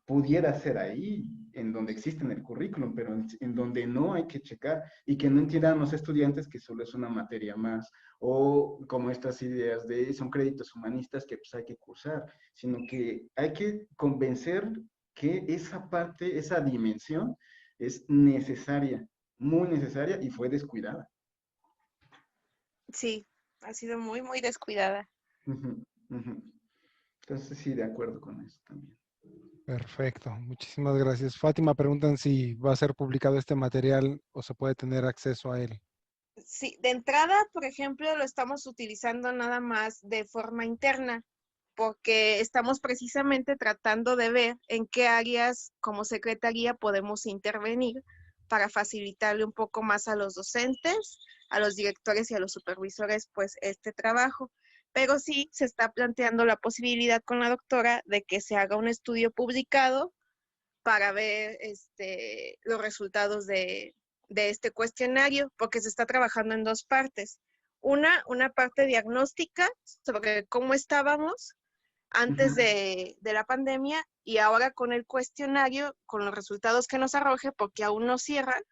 pudiera ser ahí. en donde existe en el currículum, pero en donde no hay que checar y que no entiendan los estudiantes que solo es una materia más, o como estas ideas de son créditos humanistas que pues hay que cursar, sino que hay que convencer que esa parte, esa dimensión es necesaria, muy necesaria y fue descuidada. Sí, ha sido muy, muy descuidada. Entonces sí, de acuerdo con eso también. Perfecto, muchísimas gracias. Fátima, preguntan si va a ser publicado este material o se puede tener acceso a él. Sí, de entrada, por ejemplo, lo estamos utilizando nada más de forma interna, porque estamos precisamente tratando de ver en qué áreas como secretaría podemos intervenir para facilitarle un poco más a los docentes, a los directores y a los supervisores, pues, este trabajo. Pero sí se está planteando la posibilidad con la doctora de que se haga un estudio publicado para ver los resultados de este cuestionario, porque se está trabajando en dos partes. Una parte diagnóstica sobre cómo estábamos antes de la pandemia y ahora con el cuestionario, con los resultados que nos arroje, porque aún no cierran,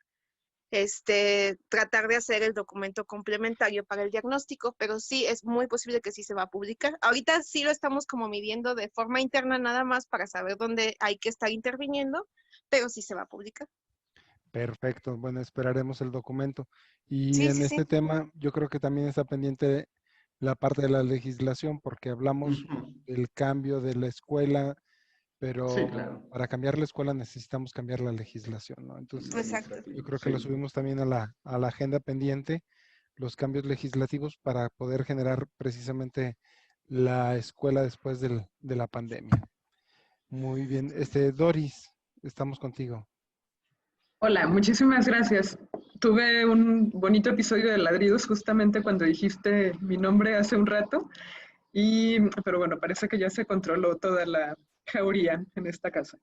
tratar de hacer el documento complementario para el diagnóstico, pero sí es muy posible que sí se va a publicar. Ahorita sí lo estamos como midiendo de forma interna nada más para saber dónde hay que estar interviniendo, pero sí se va a publicar. Perfecto, bueno, esperaremos el documento. Y Sí, en sí, este sí. tema, yo creo que también está pendiente la parte de la legislación, porque hablamos del cambio de la escuela, pero Sí, claro. para cambiar la escuela necesitamos cambiar la legislación, ¿no? Entonces, Exacto. yo creo que lo subimos también a la agenda pendiente, los cambios legislativos para poder generar precisamente la escuela después de la pandemia. Muy bien. Doris, estamos contigo. Hola, muchísimas gracias. Tuve un bonito episodio de Ladridos justamente cuando dijiste mi nombre hace un rato, pero bueno, parece que ya se controló toda la jauría en esta casa.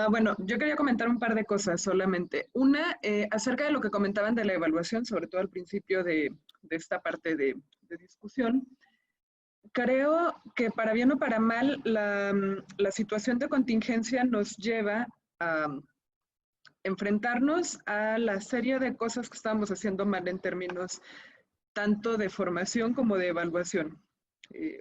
Bueno, yo quería comentar un par de cosas solamente. Una, acerca de lo que comentaban de la evaluación, sobre todo al principio de esta parte de discusión. Creo que para bien o para mal, la situación de contingencia nos lleva a enfrentarnos a la serie de cosas que estábamos haciendo mal en términos tanto de formación como de evaluación.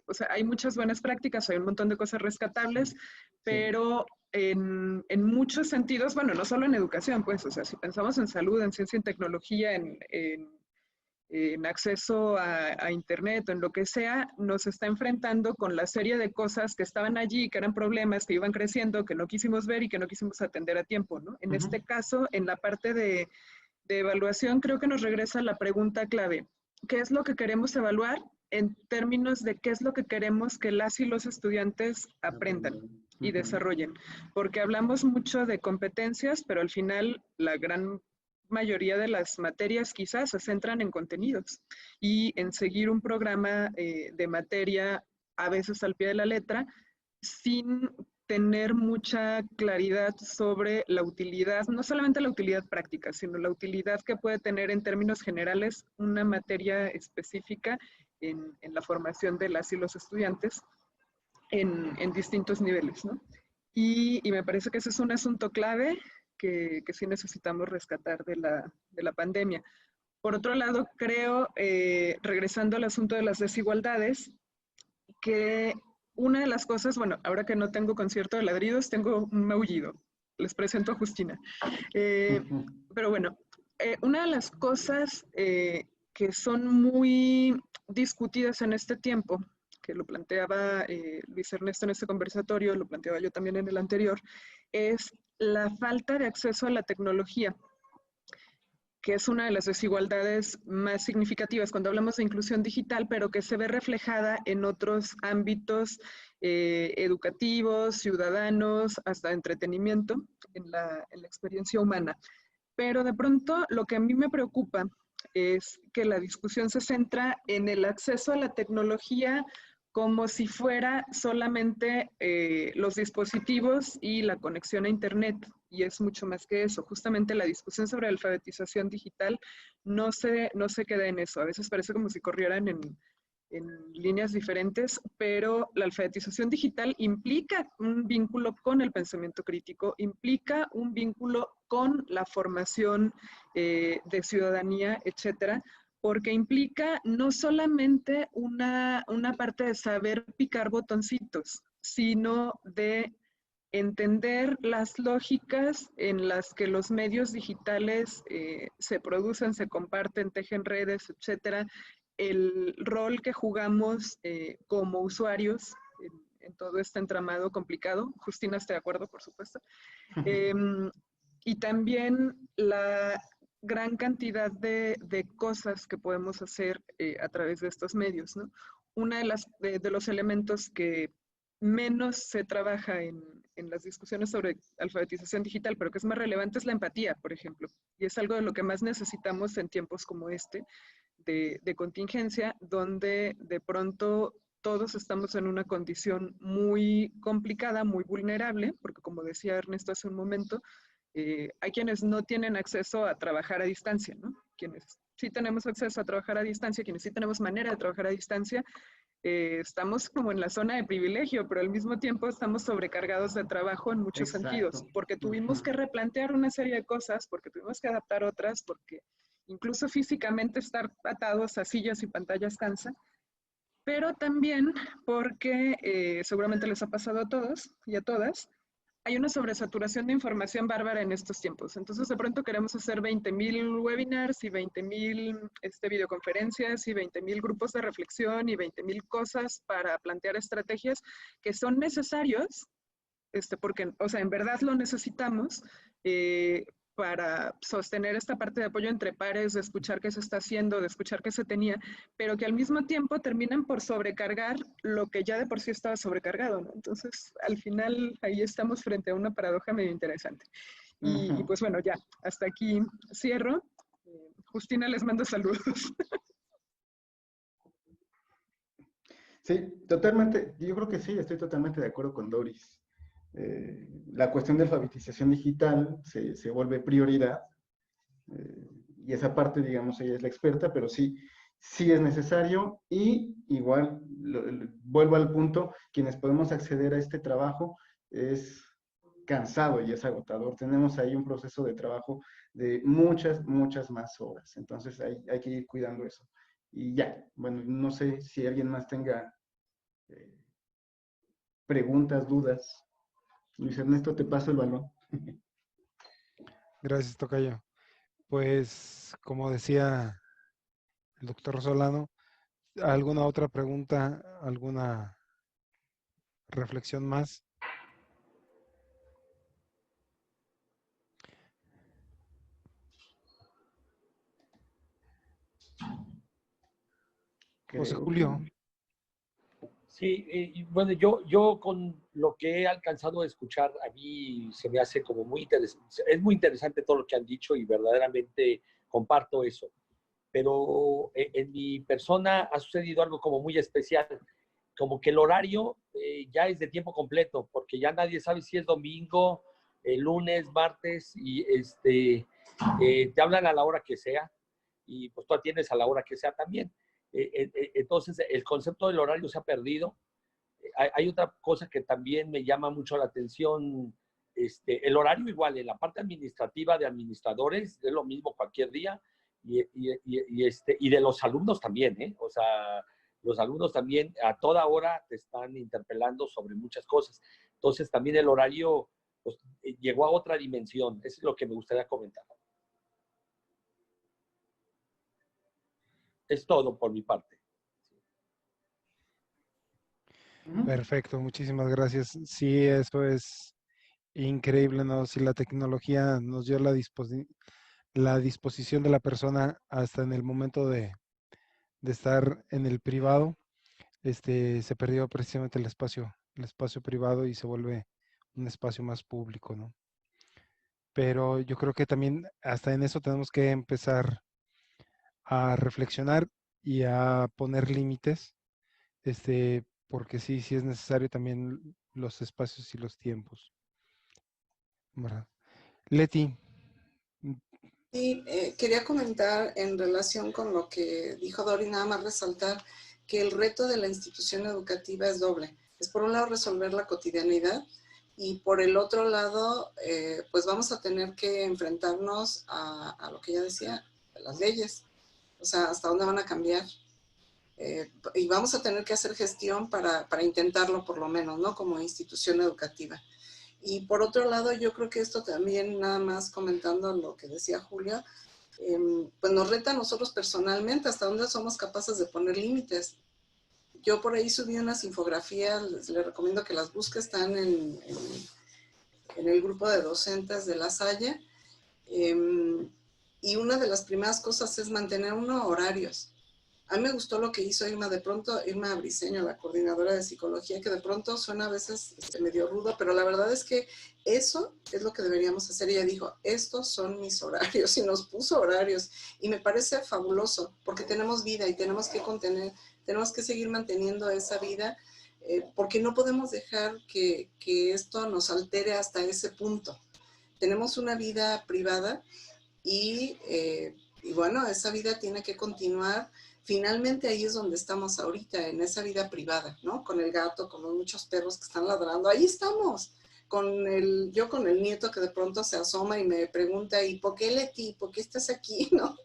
O sea, hay muchas buenas prácticas, hay un montón de cosas rescatables, pero en muchos sentidos, bueno, no solo en educación, pues, o sea, si pensamos en salud, en ciencia y tecnología, en acceso a Internet o en lo que sea, nos está enfrentando con la serie de cosas que estaban allí, que eran problemas, que iban creciendo, que no quisimos ver y que no quisimos atender a tiempo, ¿no? En este caso, en la parte de evaluación, creo que nos regresa la pregunta clave. ¿Qué es lo que queremos evaluar en términos de qué es lo que queremos que las y los estudiantes aprendan y desarrollen? Porque hablamos mucho de competencias, pero al final la gran mayoría de las materias quizás se centran en contenidos y en seguir un programa de materia a veces al pie de la letra sin tener mucha claridad sobre la utilidad, no solamente la utilidad práctica, sino la utilidad que puede tener en términos generales una materia específica en la formación de las y los estudiantes en distintos niveles, ¿no? Y me parece que ese es un asunto clave que sí necesitamos rescatar de la pandemia. Por otro lado, creo, regresando al asunto de las desigualdades, que una de las cosas, bueno, ahora que no tengo concierto de ladridos, tengo un maullido. Les presento a Justina. Pero bueno, una de las cosas que son muy discutidas en este tiempo, que lo planteaba Luis Ernesto en este conversatorio, lo planteaba yo también en el anterior, es la falta de acceso a la tecnología, que es una de las desigualdades más significativas cuando hablamos de inclusión digital, pero que se ve reflejada en otros ámbitos educativos, ciudadanos, hasta de entretenimiento, en la experiencia humana. Pero de pronto lo que a mí me preocupa es que la discusión se centra en el acceso a la tecnología como si fuera solamente los dispositivos y la conexión a Internet, y es mucho más que eso. Justamente la discusión sobre la alfabetización digital no se queda en eso. A veces parece como si corrieran líneas diferentes, pero la alfabetización digital implica un vínculo con el pensamiento crítico, implica un vínculo con la formación de ciudadanía, etcétera, porque implica no solamente una parte de saber picar botoncitos, sino de entender las lógicas en las que los medios digitales se producen, se comparten, tejen redes, etcétera, el rol que jugamos como usuarios en todo este entramado complicado. Justina está de acuerdo, por supuesto. Y también la gran cantidad de cosas que podemos hacer a través de estos medios, ¿no? Uno de los elementos que menos se trabaja en las discusiones sobre alfabetización digital, pero que es más relevante, es la empatía, por ejemplo. Y es algo de lo que más necesitamos en tiempos como este, de contingencia, donde de pronto todos estamos en una condición muy complicada, muy vulnerable, porque como decía Ernesto hace un momento, hay quienes no tienen acceso a trabajar a distancia, ¿no? Quienes sí tenemos acceso a trabajar a distancia, quienes sí tenemos manera de trabajar a distancia, estamos como en la zona de privilegio, pero al mismo tiempo estamos sobrecargados de trabajo en muchos sentidos, porque tuvimos que replantear una serie de cosas, porque tuvimos que adaptar otras, porque incluso físicamente estar atados a sillas y pantallas cansa, pero también porque seguramente les ha pasado a todos y a todas, hay una sobresaturación de información bárbara en estos tiempos. Entonces, de pronto queremos hacer 20,000 webinars y 20,000 videoconferencias y 20,000 grupos de reflexión y 20,000 cosas para plantear estrategias que son necesarios, porque, o sea, en verdad lo necesitamos para sostener esta parte de apoyo entre pares, de escuchar qué se está haciendo, de escuchar qué se tenía, pero que al mismo tiempo terminan por sobrecargar lo que ya de por sí estaba sobrecargado, ¿no? Entonces, al final, ahí estamos frente a una paradoja medio interesante. Y pues bueno, ya, hasta aquí cierro. Justina, les mando saludos. Sí, totalmente, yo creo que sí, estoy totalmente de acuerdo con Doris. La cuestión de alfabetización digital se vuelve prioridad, y esa parte, digamos, ella es la experta, pero sí es necesario, y igual, vuelvo al punto, quienes podemos acceder a este trabajo es cansado y es agotador. Tenemos ahí un proceso de trabajo de muchas más horas, entonces hay que ir cuidando eso. Y ya, bueno, no sé si alguien más tenga preguntas, dudas. Luis Ernesto, te paso el balón. Gracias, tocayo. Pues, como decía el doctor Solano, ¿alguna otra pregunta, alguna reflexión más? José Julio. Sí, bueno, yo con lo que he alcanzado a escuchar, a mí se me hace como muy interesante, es muy interesante todo lo que han dicho y verdaderamente comparto eso. Pero en mi persona ha sucedido algo como muy especial, como que el horario ya es de tiempo completo, porque ya nadie sabe si es domingo, lunes, martes, y te hablan a la hora que sea, y pues tú atiendes a la hora que sea también. Entonces, el concepto del horario se ha perdido. Hay otra cosa que también me llama mucho la atención. El horario igual, en la parte administrativa de administradores, es lo mismo cualquier día, y de los alumnos también, ¿eh? O sea, los alumnos también a toda hora te están interpelando sobre muchas cosas. Entonces, también el horario pues, llegó a otra dimensión. Eso es lo que me gustaría comentar. Es todo por mi parte. Perfecto, muchísimas gracias. Sí, eso es increíble, ¿no? Si la tecnología nos dio la disposición de la persona hasta en el momento de estar en el privado, se perdió precisamente el espacio privado y se vuelve un espacio más público, ¿no? Pero yo creo que también hasta en eso tenemos que empezar a reflexionar y a poner límites, porque sí es necesario también los espacios y los tiempos. ¿Verdad? Leti. Sí, quería comentar en relación con lo que dijo Dori, nada más resaltar que el reto de la institución educativa es doble. Es por un lado resolver la cotidianidad y por el otro lado, pues vamos a tener que enfrentarnos a lo que ya decía, las leyes. O sea, hasta dónde van a cambiar. Y vamos a tener que hacer gestión para intentarlo por lo menos, ¿no? Como institución educativa. Y por otro lado, yo creo que esto también, nada más comentando lo que decía Julia, pues nos reta a nosotros personalmente hasta dónde somos capaces de poner límites. Yo por ahí subí unas infografías, les recomiendo que las busque, están en el grupo de docentes de La Salle. Y una de las primeras cosas es mantener unos horarios. A mí me gustó lo que hizo Irma, de pronto, Irma Briceño, la coordinadora de psicología, que de pronto suena a veces medio rudo, pero la verdad es que eso es lo que deberíamos hacer. Ella dijo, estos son mis horarios, y nos puso horarios. Y me parece fabuloso, porque tenemos vida y tenemos que contener, tenemos que seguir manteniendo esa vida, porque no podemos dejar que esto nos altere hasta ese punto. Tenemos una vida privada y bueno, esa vida tiene que continuar. Finalmente ahí es donde estamos ahorita, en esa vida privada, ¿no? Con el gato, con los muchos perros que están ladrando, ahí estamos. Yo con el nieto que de pronto se asoma y me pregunta, ¿y por qué Leti? ¿Por qué estás aquí? ¿No?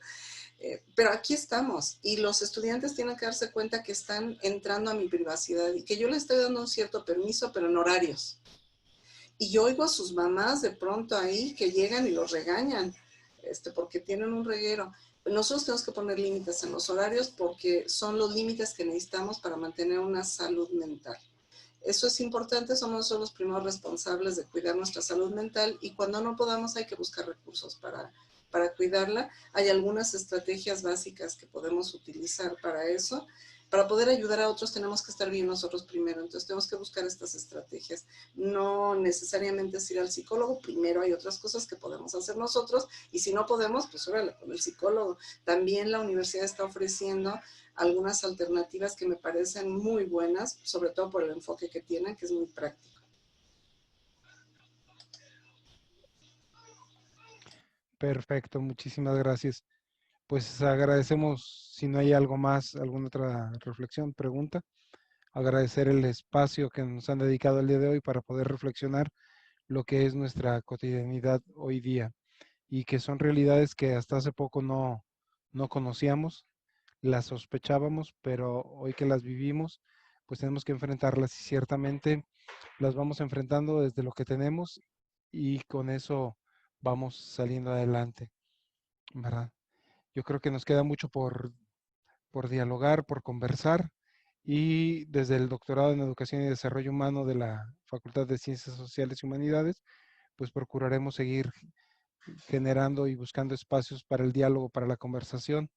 Pero aquí estamos y los estudiantes tienen que darse cuenta que están entrando a mi privacidad y que yo les estoy dando un cierto permiso, pero en horarios. Y yo oigo a sus mamás de pronto ahí que llegan y los regañan, porque tienen un reguero. Nosotros tenemos que poner límites en los horarios porque son los límites que necesitamos para mantener una salud mental. Eso es importante, somos nosotros los primeros responsables de cuidar nuestra salud mental y cuando no podamos hay que buscar recursos para cuidarla. Hay algunas estrategias básicas que podemos utilizar para eso. Para poder ayudar a otros tenemos que estar bien nosotros primero, entonces tenemos que buscar estas estrategias. No necesariamente es ir al psicólogo, primero hay otras cosas que podemos hacer nosotros y si no podemos, pues órale con el psicólogo. También la universidad está ofreciendo algunas alternativas que me parecen muy buenas, sobre todo por el enfoque que tienen, que es muy práctico. Perfecto, muchísimas gracias. Pues agradecemos, si no hay algo más, alguna otra reflexión, pregunta, agradecer el espacio que nos han dedicado el día de hoy para poder reflexionar lo que es nuestra cotidianidad hoy día y que son realidades que hasta hace poco no conocíamos, las sospechábamos, pero hoy que las vivimos, pues tenemos que enfrentarlas y ciertamente las vamos enfrentando desde lo que tenemos y con eso vamos saliendo adelante, ¿verdad? Yo creo que nos queda mucho por dialogar, por conversar y desde el doctorado en Educación y Desarrollo Humano de la Facultad de Ciencias Sociales y Humanidades, pues procuraremos seguir generando y buscando espacios para el diálogo, para la conversación.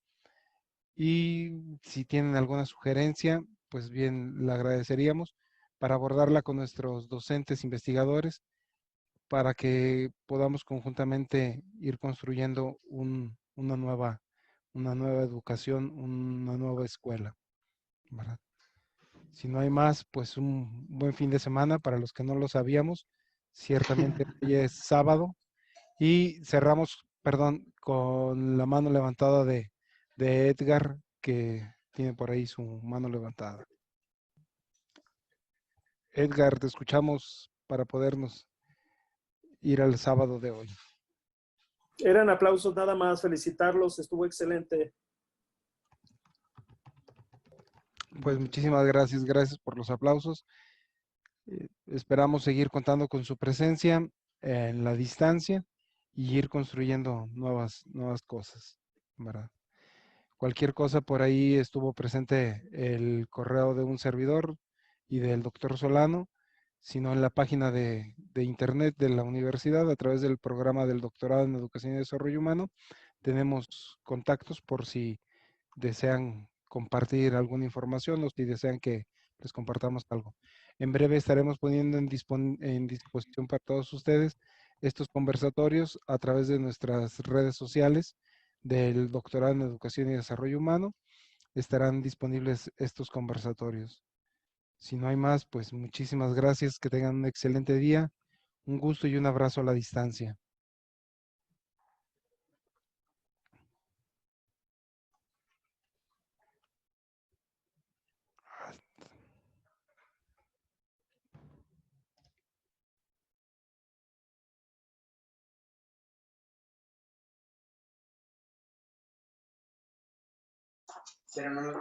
Y si tienen alguna sugerencia, pues bien, la agradeceríamos para abordarla con nuestros docentes investigadores para que podamos conjuntamente ir construyendo una nueva educación, una nueva escuela, ¿verdad? Si no hay más, pues un buen fin de semana para los que no lo sabíamos. Ciertamente hoy es sábado y cerramos, perdón, con la mano levantada de Edgar, que tiene por ahí su mano levantada. Edgar, te escuchamos para podernos ir al sábado de hoy. Eran aplausos nada más, felicitarlos, estuvo excelente. Pues muchísimas gracias, gracias por los aplausos. Esperamos seguir contando con su presencia en la distancia y ir construyendo nuevas cosas, ¿verdad? Cualquier cosa por ahí estuvo presente el correo de un servidor y del doctor Solano, sino en la página de internet de la universidad a través del programa del doctorado en Educación y Desarrollo Humano. Tenemos contactos por si desean compartir alguna información o si desean que les compartamos algo. En breve estaremos poniendo en disposición para todos ustedes estos conversatorios a través de nuestras redes sociales del doctorado en Educación y Desarrollo Humano. Estarán disponibles estos conversatorios. Si no hay más, pues muchísimas gracias, que tengan un excelente día, un gusto y un abrazo a la distancia.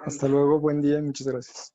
Hasta luego, buen día y muchas gracias.